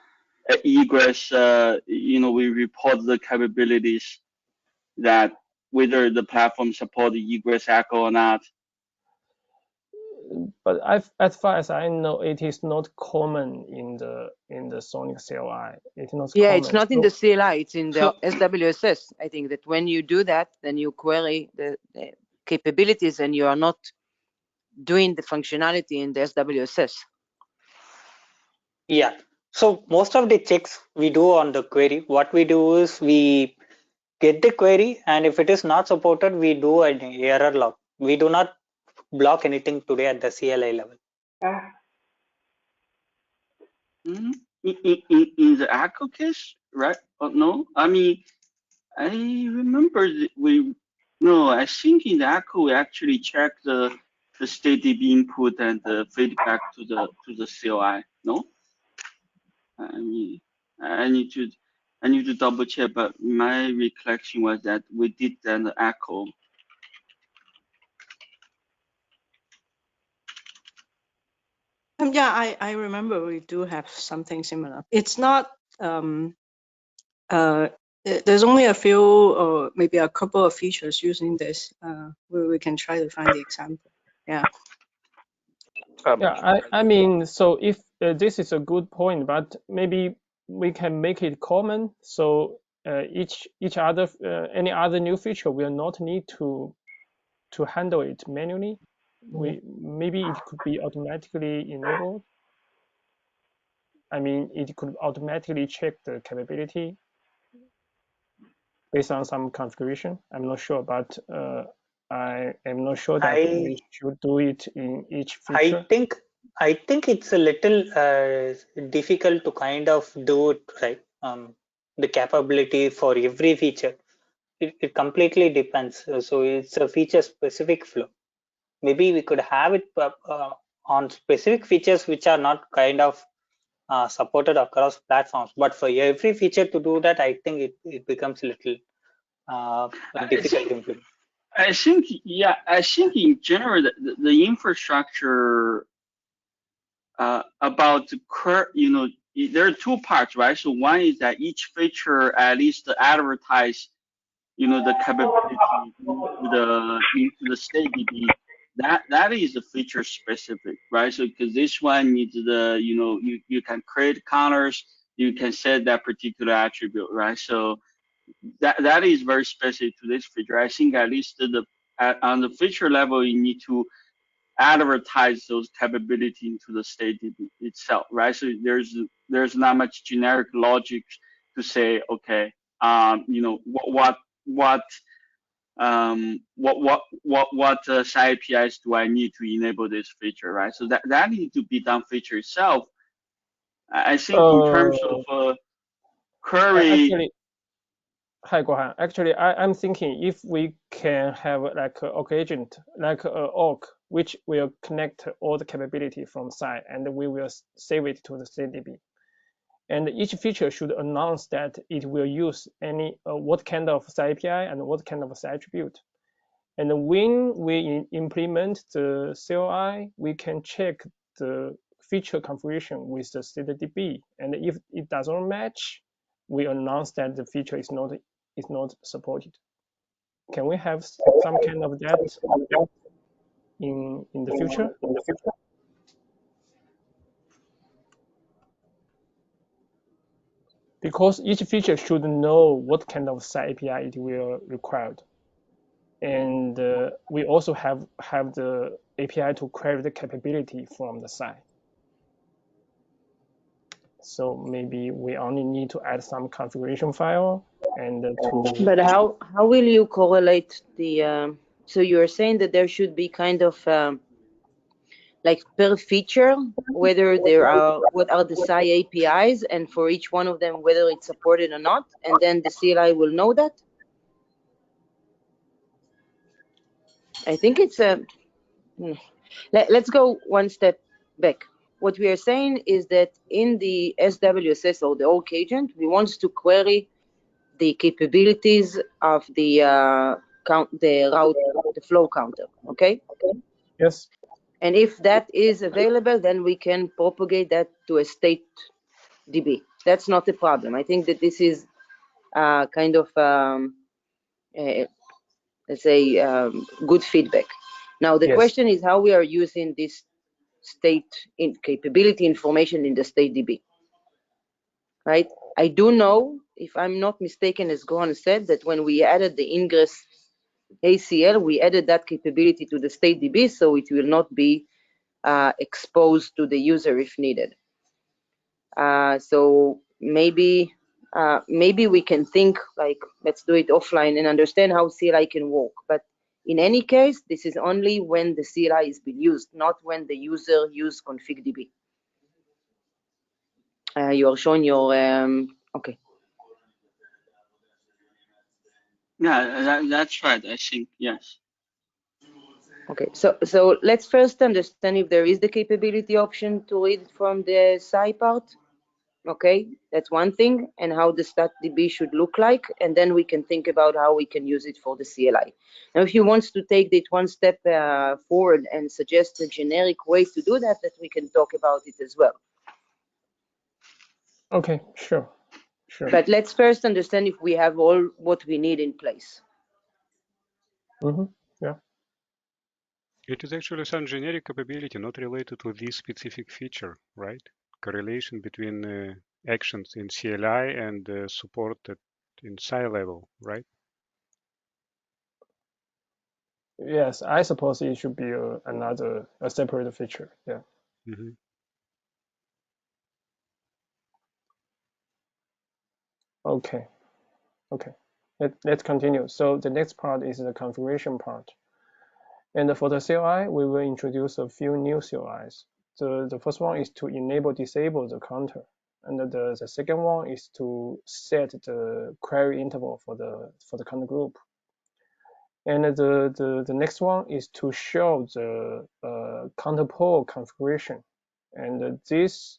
egress. We report the capabilities that whether the platform support the egress echo or not. But as far as I know, it is not common in the Sonic CLI. It's not common. It's not in the CLI. It's in the SWSS. I think that when you do that, then you query the capabilities, and you are not doing the functionality in the SWSS. Yeah. So most of the checks we do on the query, what we do is we get the query, and if it is not supported, we do an error log. We do not block anything today at the CLI level. In the Echo case, right? No, I mean, I remember I think in the Echo we actually check the state DB input and the feedback to the CLI. No, I mean, I need to double check, but my recollection was that we did that in the Echo. Yeah, I remember we do have something similar. It's not there's only a few or maybe a couple of features using this where we can try to find the example. Yeah. Yeah, I mean, so if this is a good point, but maybe we can make it common, so each other any other new feature will not need to handle it manually. Maybe it could be automatically enabled. I mean, it could automatically check the capability based on some configuration. I'm not sure, but I am not sure that we should do it in each feature. I think it's a little difficult to kind of do it right. The capability for every feature, it completely depends. So it's a feature specific flow. Maybe we could have it on specific features which are not kind of supported across platforms. But for every feature to do that, I think it becomes a little difficult to implement. I think in general the infrastructure about there are two parts, right? So one is that each feature at least advertise the capability into the state DB. That is the feature specific, right? So because this one needs the you can create counters, you can set that particular attribute, right? So that is very specific to this feature. I think at least on the feature level, you need to advertise those capabilities into the state itself, right? So there's not much generic logic to say, okay, what side APIs do I need to enable this feature, right? So that needs to be done feature itself. I think in terms of query. Actually, hi, Guohan. Actually, I'm thinking if we can have like an org agent, like an org, which will connect all the capability from side, and we will save it to the CDB. And each feature should announce that it will use any what kind of side API and what kind of side attribute. And when we implement the CLI, we can check the feature configuration with the CDB. And if it doesn't match, we announce that the feature is not supported. Can we have some kind of that in the future? Because each feature should know what kind of side API it will require. And we also have the API to query the capability from the side. So maybe we only need to add some configuration file and to. But how will you correlate the? So you are saying that there should be kind of like per feature, whether there are what are the SCI APIs, and for each one of them whether it's supported or not, and then the CLI will know that. I think it's a. Let's go one step back. What we are saying is that in the SWSS or the org agent, we want to query the capabilities of the the flow counter. Okay. Yes. And if that is available, then we can propagate that to a state DB. That's not a problem. I think that this is kind of let's say good feedback. Now the question is how we are using this state capability information in the state DB, right? I do know, if I'm not mistaken, as Gohan said, that when we added the ingress ACL, we added that capability to the state DB, so it will not be exposed to the user if needed. So maybe we can think like, let's do it offline and understand how CLI can work. But in any case, this is only when the CLI is being used, not when the user use config DB. You are showing your, okay. Yeah, that's right, I think, yes. Okay, so let's first understand if there is the capability option to read from the SCI part. Okay, that's one thing, and how the StatDB should look like, and then we can think about how we can use it for the CLI. Now, if you want to take it one step forward and suggest a generic way to do that, we can talk about it as well. Okay, sure. But let's first understand if we have all what we need in place. Yeah. It is actually some generic capability not related to this specific feature, right? Correlation between actions in CLI and support in SI level, right? Yes, I suppose it should be a separate feature. Yeah. Mm-hmm. Okay. Okay. Let's continue. So the next part is the configuration part. And for the CLI, we will introduce a few new CLIs. The first one is to disable the counter. And the second one is to set the query interval for the counter group. And the next one is to show the counter pole configuration. And this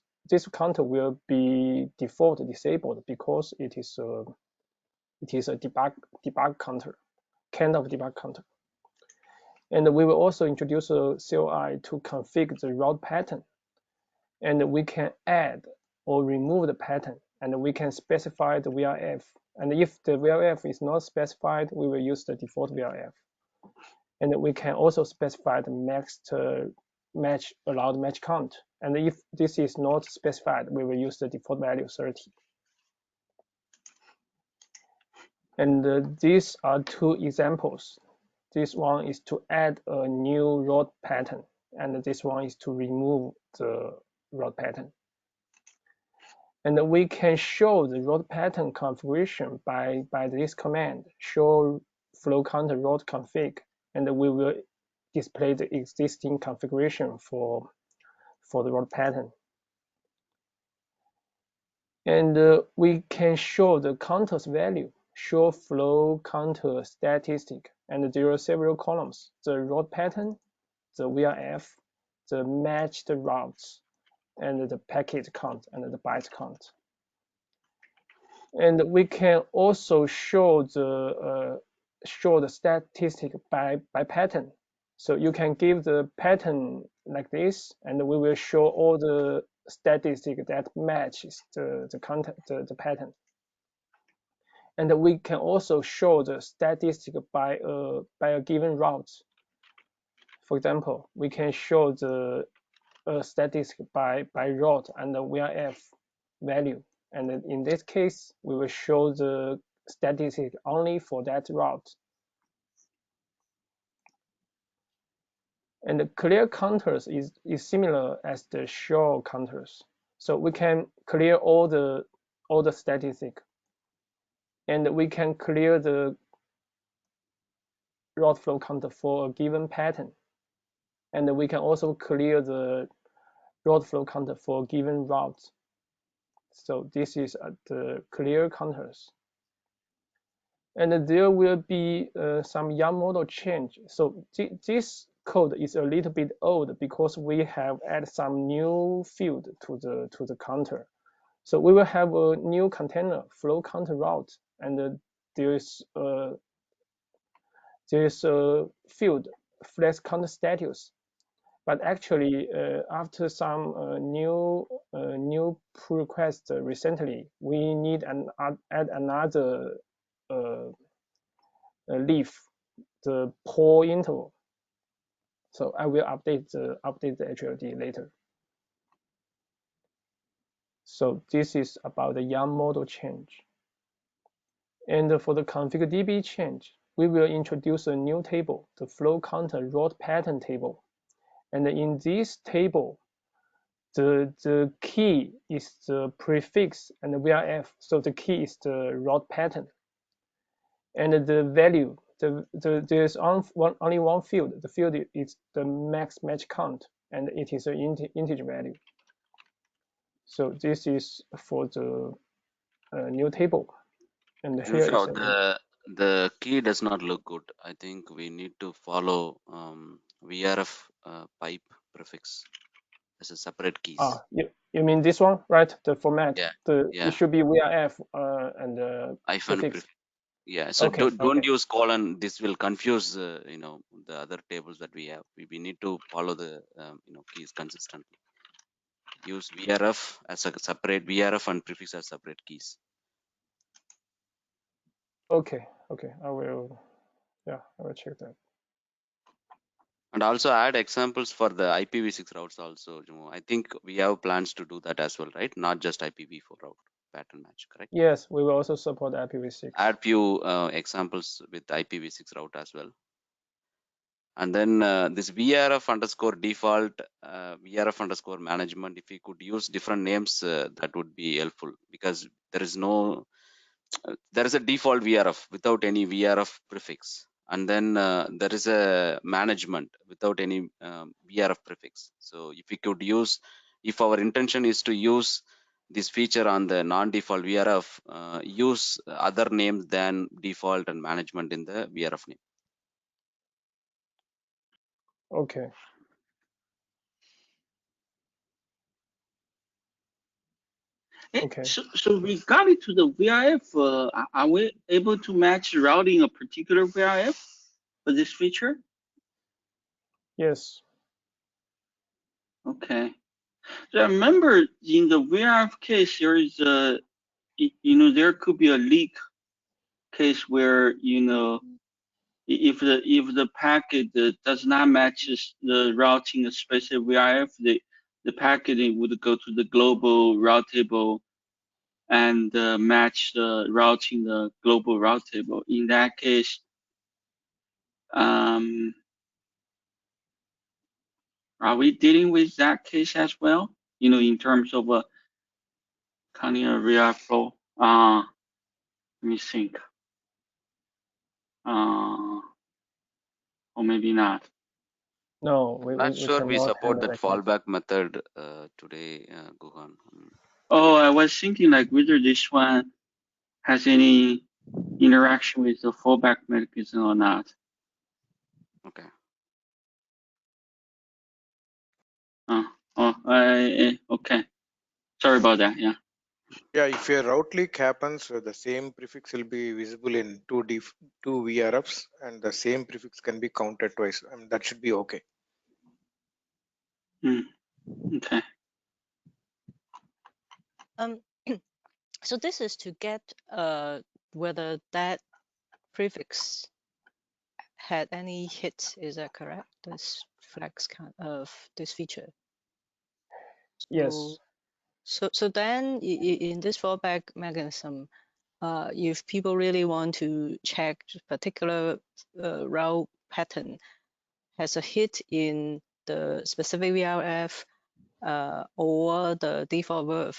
counter will be default disabled because it is a debug counter, kind of debug counter. And we will also introduce a CLI to configure the route pattern. And we can add or remove the pattern, and we can specify the VRF. And if the VRF is not specified, we will use the default VRF. And we can also specify the max allowed match count. And if this is not specified, we will use the default value 30. And these are two examples. This one is to add a new route pattern, and this one is to remove the route pattern. And we can show the route pattern configuration by this command, show flow counter route config, and we will display the existing configuration for the route pattern. And we can show the counters value, show flow counter statistic, and there are several columns: the route pattern, the VRF, the matched routes, and the packet count and the byte count. And we can also show the statistic by pattern. So you can give the pattern like this, and we will show all the statistic that matches the pattern. And we can also show the statistic by a given route. For example, we can show the statistic by route and the VRF value. And in this case, we will show the statistic only for that route. And the clear counters is similar as the show counters. So we can clear all the statistic, and we can clear the route flow counter for a given pattern. And we can also clear the route flow counter for a given route. So this is the clear counters. And there will be some YAML model change. So this code is a little bit old because we have added some new field to the counter. So we will have a new container flow counter route, and there is a field flex counter status. But actually, after some new pull requests recently, we need add another leaf, the pole interval. So I will update the HLD later. So this is about the YAML model change. And for the config DB change, we will introduce a new table, the flow counter route pattern table. And in this table, the key is the prefix and the VRF. So the key is the route pattern. And the value, there's only one field. The field is the max match count, and it is an integer value. So this is for the new table. And here is the key does not look good. I think we need to follow VRF pipe prefix as a separate keys. You mean this one, right? The format. Yeah. It should be VRF and prefix. Yeah. So okay, don't use colon. This will confuse the other tables that we have. We need to follow the keys consistently. Use VRF as a separate VRF and prefix as separate keys. Okay. I will check that. And also add examples for the IPv6 routes also, Jumo. I think we have plans to do that as well, right? Not just IPv4 route pattern match, correct? Yes, we will also support IPv6. Add few examples with IPv6 route as well. And then this VRF underscore default, VRF underscore management, if we could use different names, that would be helpful, because there is no, there is a default VRF without any VRF prefix. And then there is a management without any VRF prefix. So if we could use, if our intention is to use this feature on the non-default VRF, use other names than default and management in the VRF name. Okay. Okay. So regarding to the VRF, are we able to match routing a particular VRF for this feature? Yes. Okay. So I remember in the VRF case, there is a, there could be a leak case where, if the packet does not match the routing of specific VRF, the packet would go to the global route table and match the routing the global route table. In that case, are we dealing with that case as well? In terms of counting a VRF flow? Let me think. Or maybe not. No, I'm not sure we cannot support handle that that case. fallback method today, Guhan. Oh, I was thinking like whether this one has any interaction with the fallback mechanism or not. Okay. Okay. Sorry about that. Yeah. Yeah, if a route leak happens, the same prefix will be visible in two VRFs, and the same prefix can be counted twice. That should be okay. Okay. So this is to get whether that prefix had any hits. Is that correct? This flags kind of this feature. Yes. So then in this fallback mechanism, if people really want to check particular route pattern has a hit in the specific VRF or the default verb,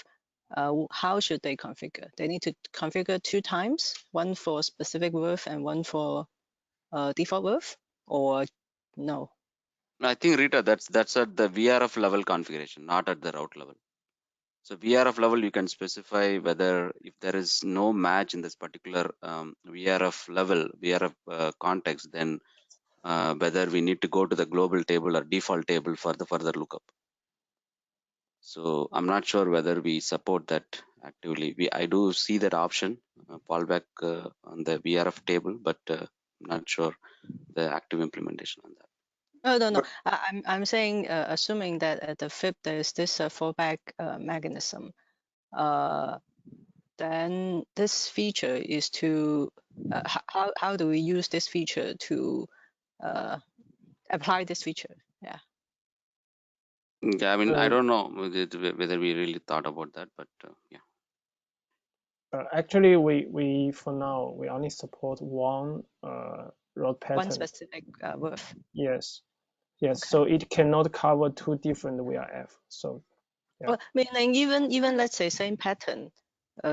how should they configure? They need to configure 2 times, one for specific verb and one for default verb, or no? I think, Rita, that's at the VRF level configuration, not at the route level. So VRF level, you can specify whether if there is no match in this particular VRF level, VRF context, then whether we need to go to the global table or default table for the further lookup. So I'm not sure whether we support that actively. I do see that option, fallback on the VRF table, but I'm not sure the active implementation on that. No. I'm saying, assuming that at the FIP there is this fallback mechanism, then this feature is to how do we use this feature to apply this feature? Yeah. Yeah, I mean, I don't know whether we really thought about that, but yeah. Actually, we for now we only support one route pattern. One specific verb. Yes. Yes. Okay. So it cannot cover 2 different VRF. So yeah. Well, meaning even let's say same pattern,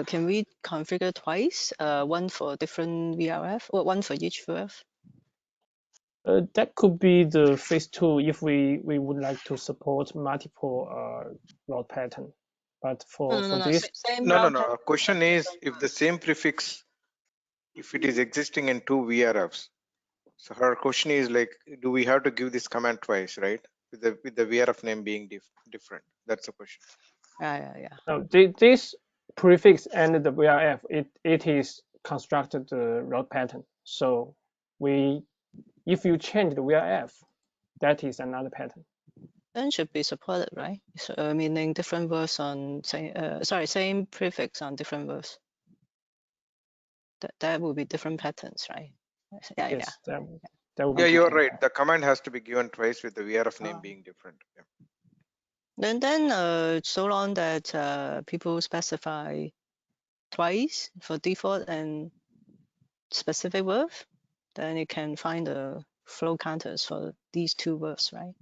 can we configure twice? One for different VRF or one for each VRF? That could be the phase 2 if we would like to support multiple route pattern. But for this, same no. pattern. Question is, if the same prefix, if it is existing in 2 VRFs, so her question is like, do we have to give this command twice, right? With the VRF name being different. That's the question. Yeah. No, this prefix and the VRF, it is constructed the route pattern. So if you change the VRF, that is another pattern. Then should be supported, right? So, meaning different verbs on same prefix on different verbs. That will be different patterns, right? Yes, That would be Yeah, you're good. right. The command has to be given twice with the VRF name being different. Yeah. Then so long that people specify twice for default and specific verb, then it can find the flow counters for these two verbs, right?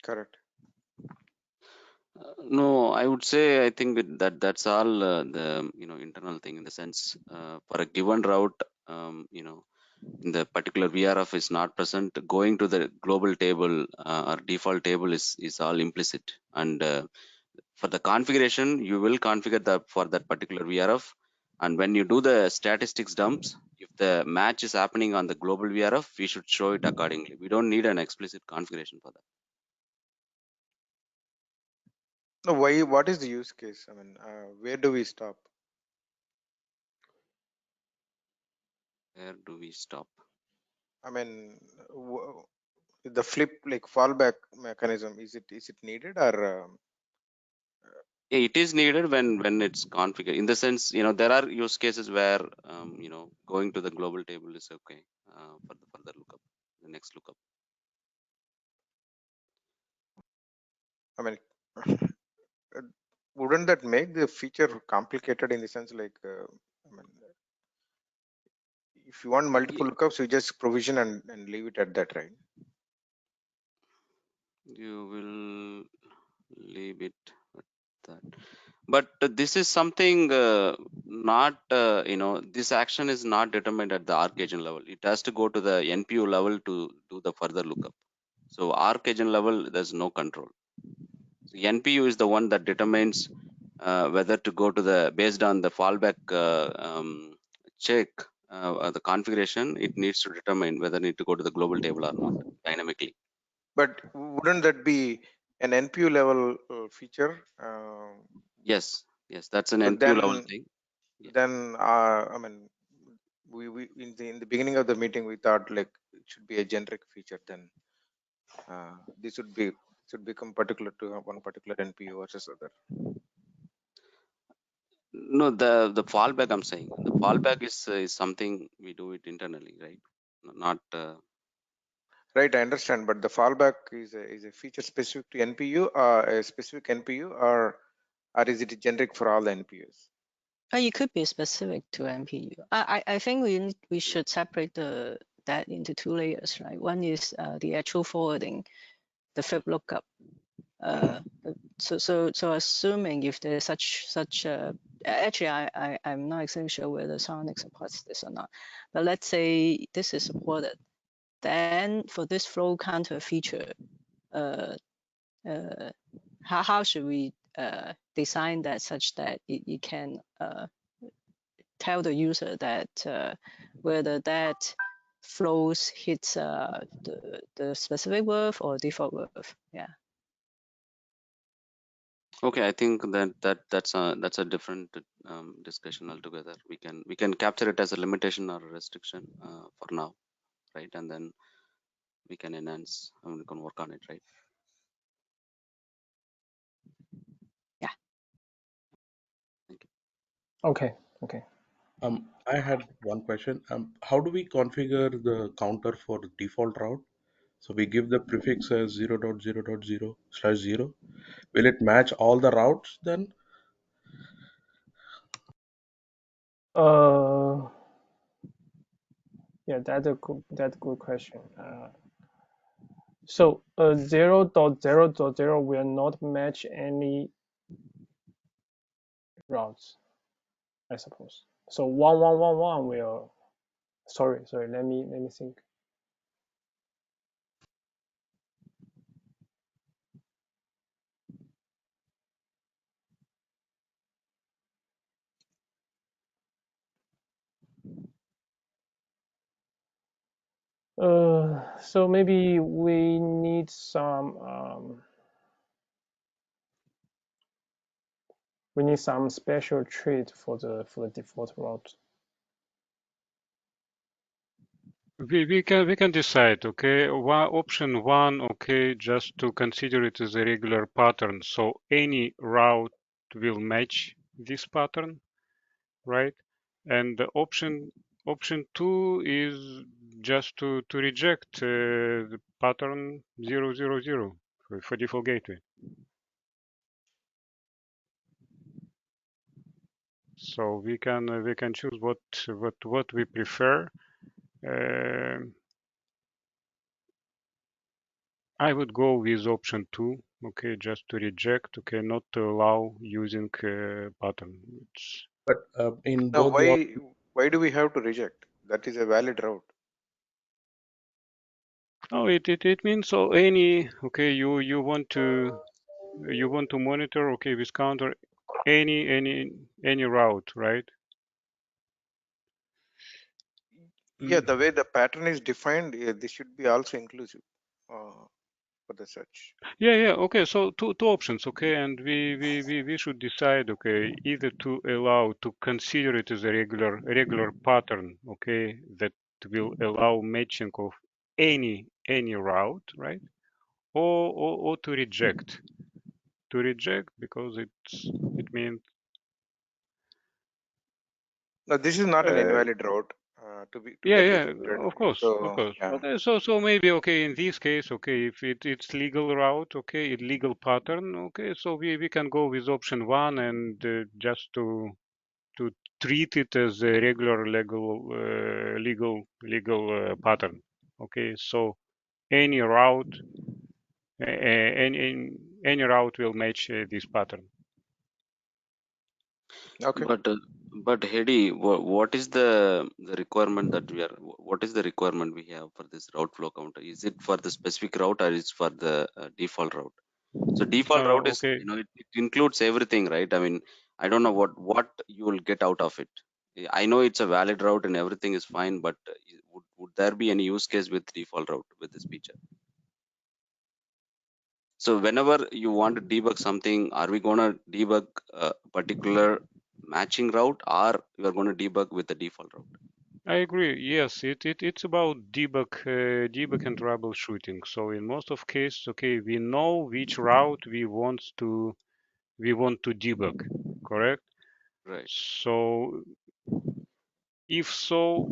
Correct. No, I would say I think that's all the internal thing in the sense for a given route, in the particular VRF is not present. Going to the global table or default table is all implicit, and for the configuration you will configure for that particular VRF, and when you do the statistics dumps, if the match is happening on the global VRF, we should show it accordingly. We don't need an explicit configuration for that. No, why? What is the use case? I mean, where do we stop? Where do we stop? I mean, the flip like fallback mechanism, is it needed or? Yeah, it is needed when it's configured. In the sense, there are use cases where going to the global table is okay for the further lookup, the next lookup. I mean, wouldn't that make the feature complicated in the sense like, I mean, if you want multiple lookups, you just provision and leave it at that, right? You will leave it at that. But this is something not, this action is not determined at the arc agent level. It has to go to the NPU level to do the further lookup. So arc agent level, there's no control. So NPU is the one that determines whether to go to the, based on the fallback check, the configuration, it needs to determine whether need to go to the global table or not dynamically. But wouldn't that be an NPU level feature? Yes, that's an So NPU level thing. Yeah. Then, I mean, we in the beginning of the meeting, we thought like it should be a generic feature. Then this should become particular to one particular NPU versus other. No, the fallback I'm saying, the fallback is something we do it internally, right? Not. Right, I understand, but the fallback is a feature specific to NPU, a specific NPU, or is it generic for all the NPUs? It could be specific to NPU. I think we should separate that into two layers, right? One is the actual forwarding, the flip lookup. So assuming if there's such actually I'm not exactly sure whether Sonic supports this or not, but let's say this is supported, then for this flow counter feature, how should we design that such that it can tell the user that whether that flows hits the specific verb or default verb? Yeah. Okay, I think that's a different discussion altogether. We can capture it as a limitation or a restriction for now, right? And then we can enhance and we can work on it, right? Yeah. Thank you. Okay. I had one question. How do we configure the counter for default route? So we give the prefix as 0.0.0/0. Will it match all the routes then? Yeah, that's a good question. So 0.0.0 will not match any routes, I suppose. So 1111 will. Sorry. Let me think. So maybe we need some special treat for the default route. We can decide, okay. Option one, okay, just to consider it as a regular pattern. So any route will match this pattern, right? And the option Option 2 is just to reject the pattern 000 for default gateway. So we can choose what we prefer. I would go with option 2. Okay, just to reject. Okay, not to allow using pattern. But in Now, both the why do we have to reject? That is a valid route. Oh, it means so any okay you want to monitor okay with counter any route, right? Yeah, the way the pattern is defined, this should be also inclusive for the search. Yeah. Okay, so two options, okay, and we should decide, okay, either to allow to consider it as a regular pattern, okay, that will allow matching of any route, right? Or to reject. To reject because it means Now, this is not an invalid route to get yeah, rejected. of course. So, yeah. Okay, so maybe okay in this case, okay, if it's legal route, okay, it legal pattern, okay, so we can go with option 1 and just to treat it as a regular legal pattern, okay. So any route, any route will match this pattern. Okay. But Hedy, what is the requirement that what is the requirement we have for this route flow counter? Is it for the specific route or is for the default route? So default route is, Okay. it includes everything, right? I mean, I don't know what you will get out of it. I know it's a valid route and everything is fine, but would there be any use case with default route with this feature? So whenever you want to debug something, are we going to debug a particular matching route or you are going to debug with the default route? I agree. Yes, it's about debug and troubleshooting. So in most of cases, okay, we know which route we want to debug, correct? Right. So if so,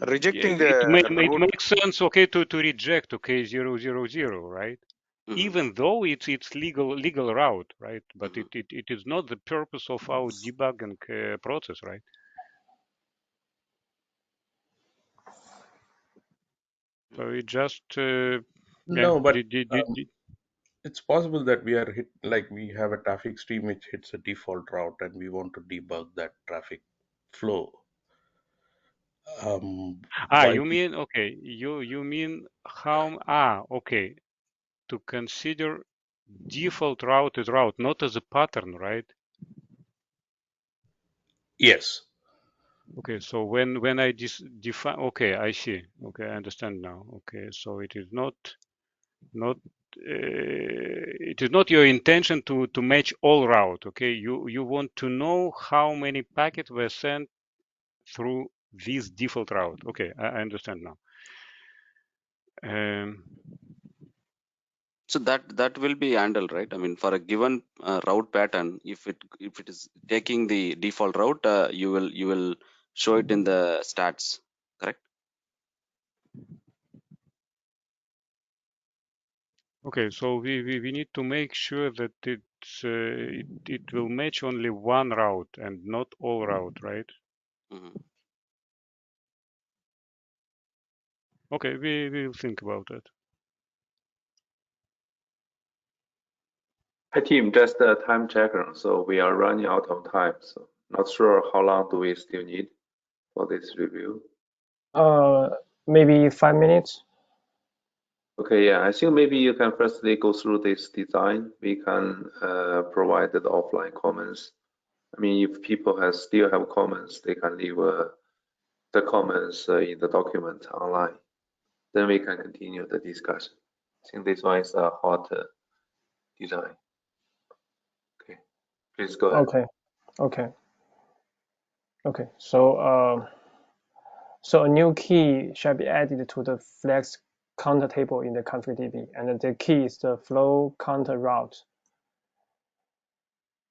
Rejecting it route. makes sense, okay, to reject, okay, 000, right? Even though it's legal route, right? But it is not the purpose of our debugging process, right? So it just yeah. no, but it's possible that we are hit like we have a traffic stream which hits a default route and we want to debug that traffic flow. Why? You mean okay? You mean how? Okay. To consider default route as route, not as a pattern, right? Yes. Okay. So when I define, okay, I see. Okay, I understand now. Okay, so it is not it is not your intention to match all route. Okay, you want to know how many packets were sent through this default route. Okay, I understand now. So that will be handled, right? I mean, for a given route pattern, if it is taking the default route, you will show it in the stats, correct? Okay, so we need to make sure that it will match only one route and not all route, right? Okay, we will think about it. Hi team, just a time checker. So we are running out of time. So not sure how long do we still need for this review. Maybe 5 minutes. Okay, yeah, I think maybe you can firstly go through this design. We can provide the offline comments. I mean, if people still have comments, they can leave the comments in the document online. Then we can continue the discussion. I think this one is a hot design. Okay, please go ahead. Okay. So a new key shall be added to the flex counter table in the config.db, and the key is the flow counter route.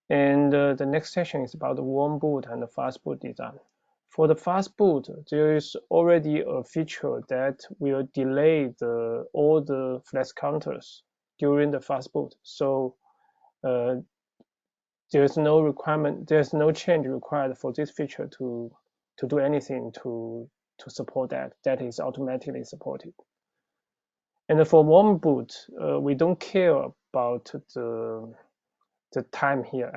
And the next section is about the warm boot and the fast boot design. For the fast boot, there is already a feature that will delay all the flash counters during the fast boot. So there's no requirement, there's no change required for this feature to do anything to support that. That is automatically supported. And for warm boot, we don't care about the time here,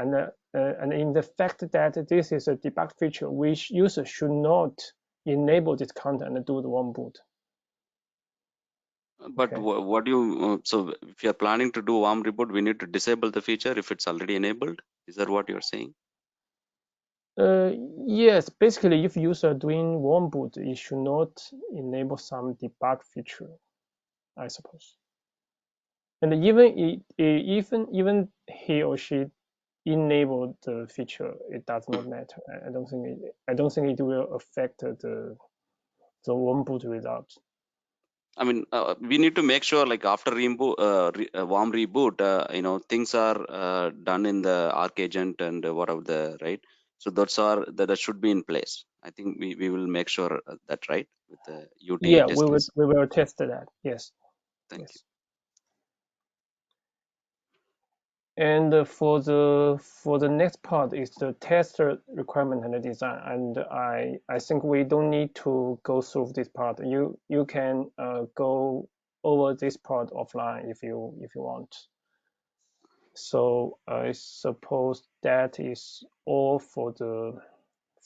and in the fact that this is a debug feature, which user should not enable this content and do the warm boot. But Okay. what do you, so if you're planning to do warm reboot, we need to disable the feature if it's already enabled? Is that what you're saying? Yes, basically, if user doing warm boot, it should not enable some debug feature, I suppose. And even he or she enable the feature, it does not matter. I don't think it will affect the warm boot results. I mean, we need to make sure, like after warm reboot, things are done in the Arc agent and whatever right. So that should be in place. I think we will make sure that, right, with the UT Yeah, testing. we will test that. Yes. Thank you. And for the next part is the tester requirement and the design. And I think we don't need to go through this part. You can go over this part offline if you want. So I suppose that is all for the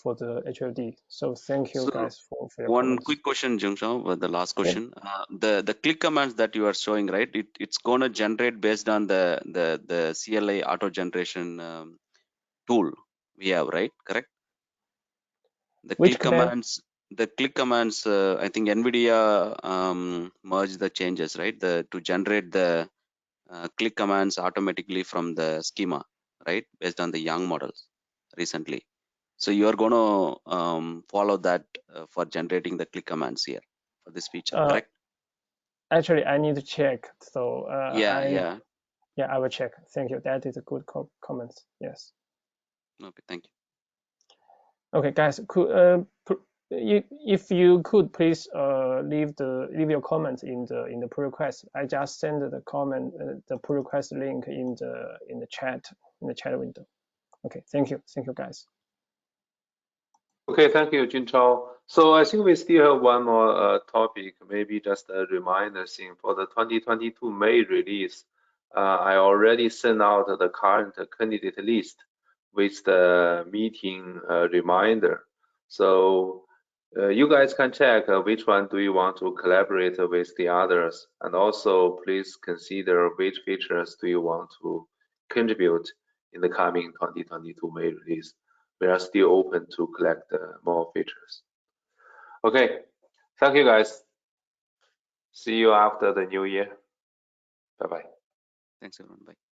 HLD. So thank you guys for your One comments. quick question, Jungshao, the last question. The click commands that you are showing, right? It's gonna generate based on the CLI auto generation tool we have, right? Correct? The Which click command? commands. I think NVIDIA merged the changes, right? To generate the click commands automatically from the schema, right? Based on the Young models recently. So you are going to follow that for generating the click commands here for this feature, correct? Actually, I need to check. So Yeah, I will check. Thank you. That is a good comment. Yes. Okay, thank you. Okay, guys, if you could please leave your comments in the pull request. I just sent the comment the pull request link in the chat window. Okay, thank you guys. Okay, thank you, Junchao. So I think we still have one more topic, maybe just a reminder thing for the 2022 May release. I already sent out the current candidate list with the meeting reminder. So you guys can check which one do you want to collaborate with the others, and also please consider which features do you want to contribute in the coming 2022 May release. We are still open to collect more features. Okay, thank you guys. See you after the new year. Bye-bye. Thanks everyone, bye.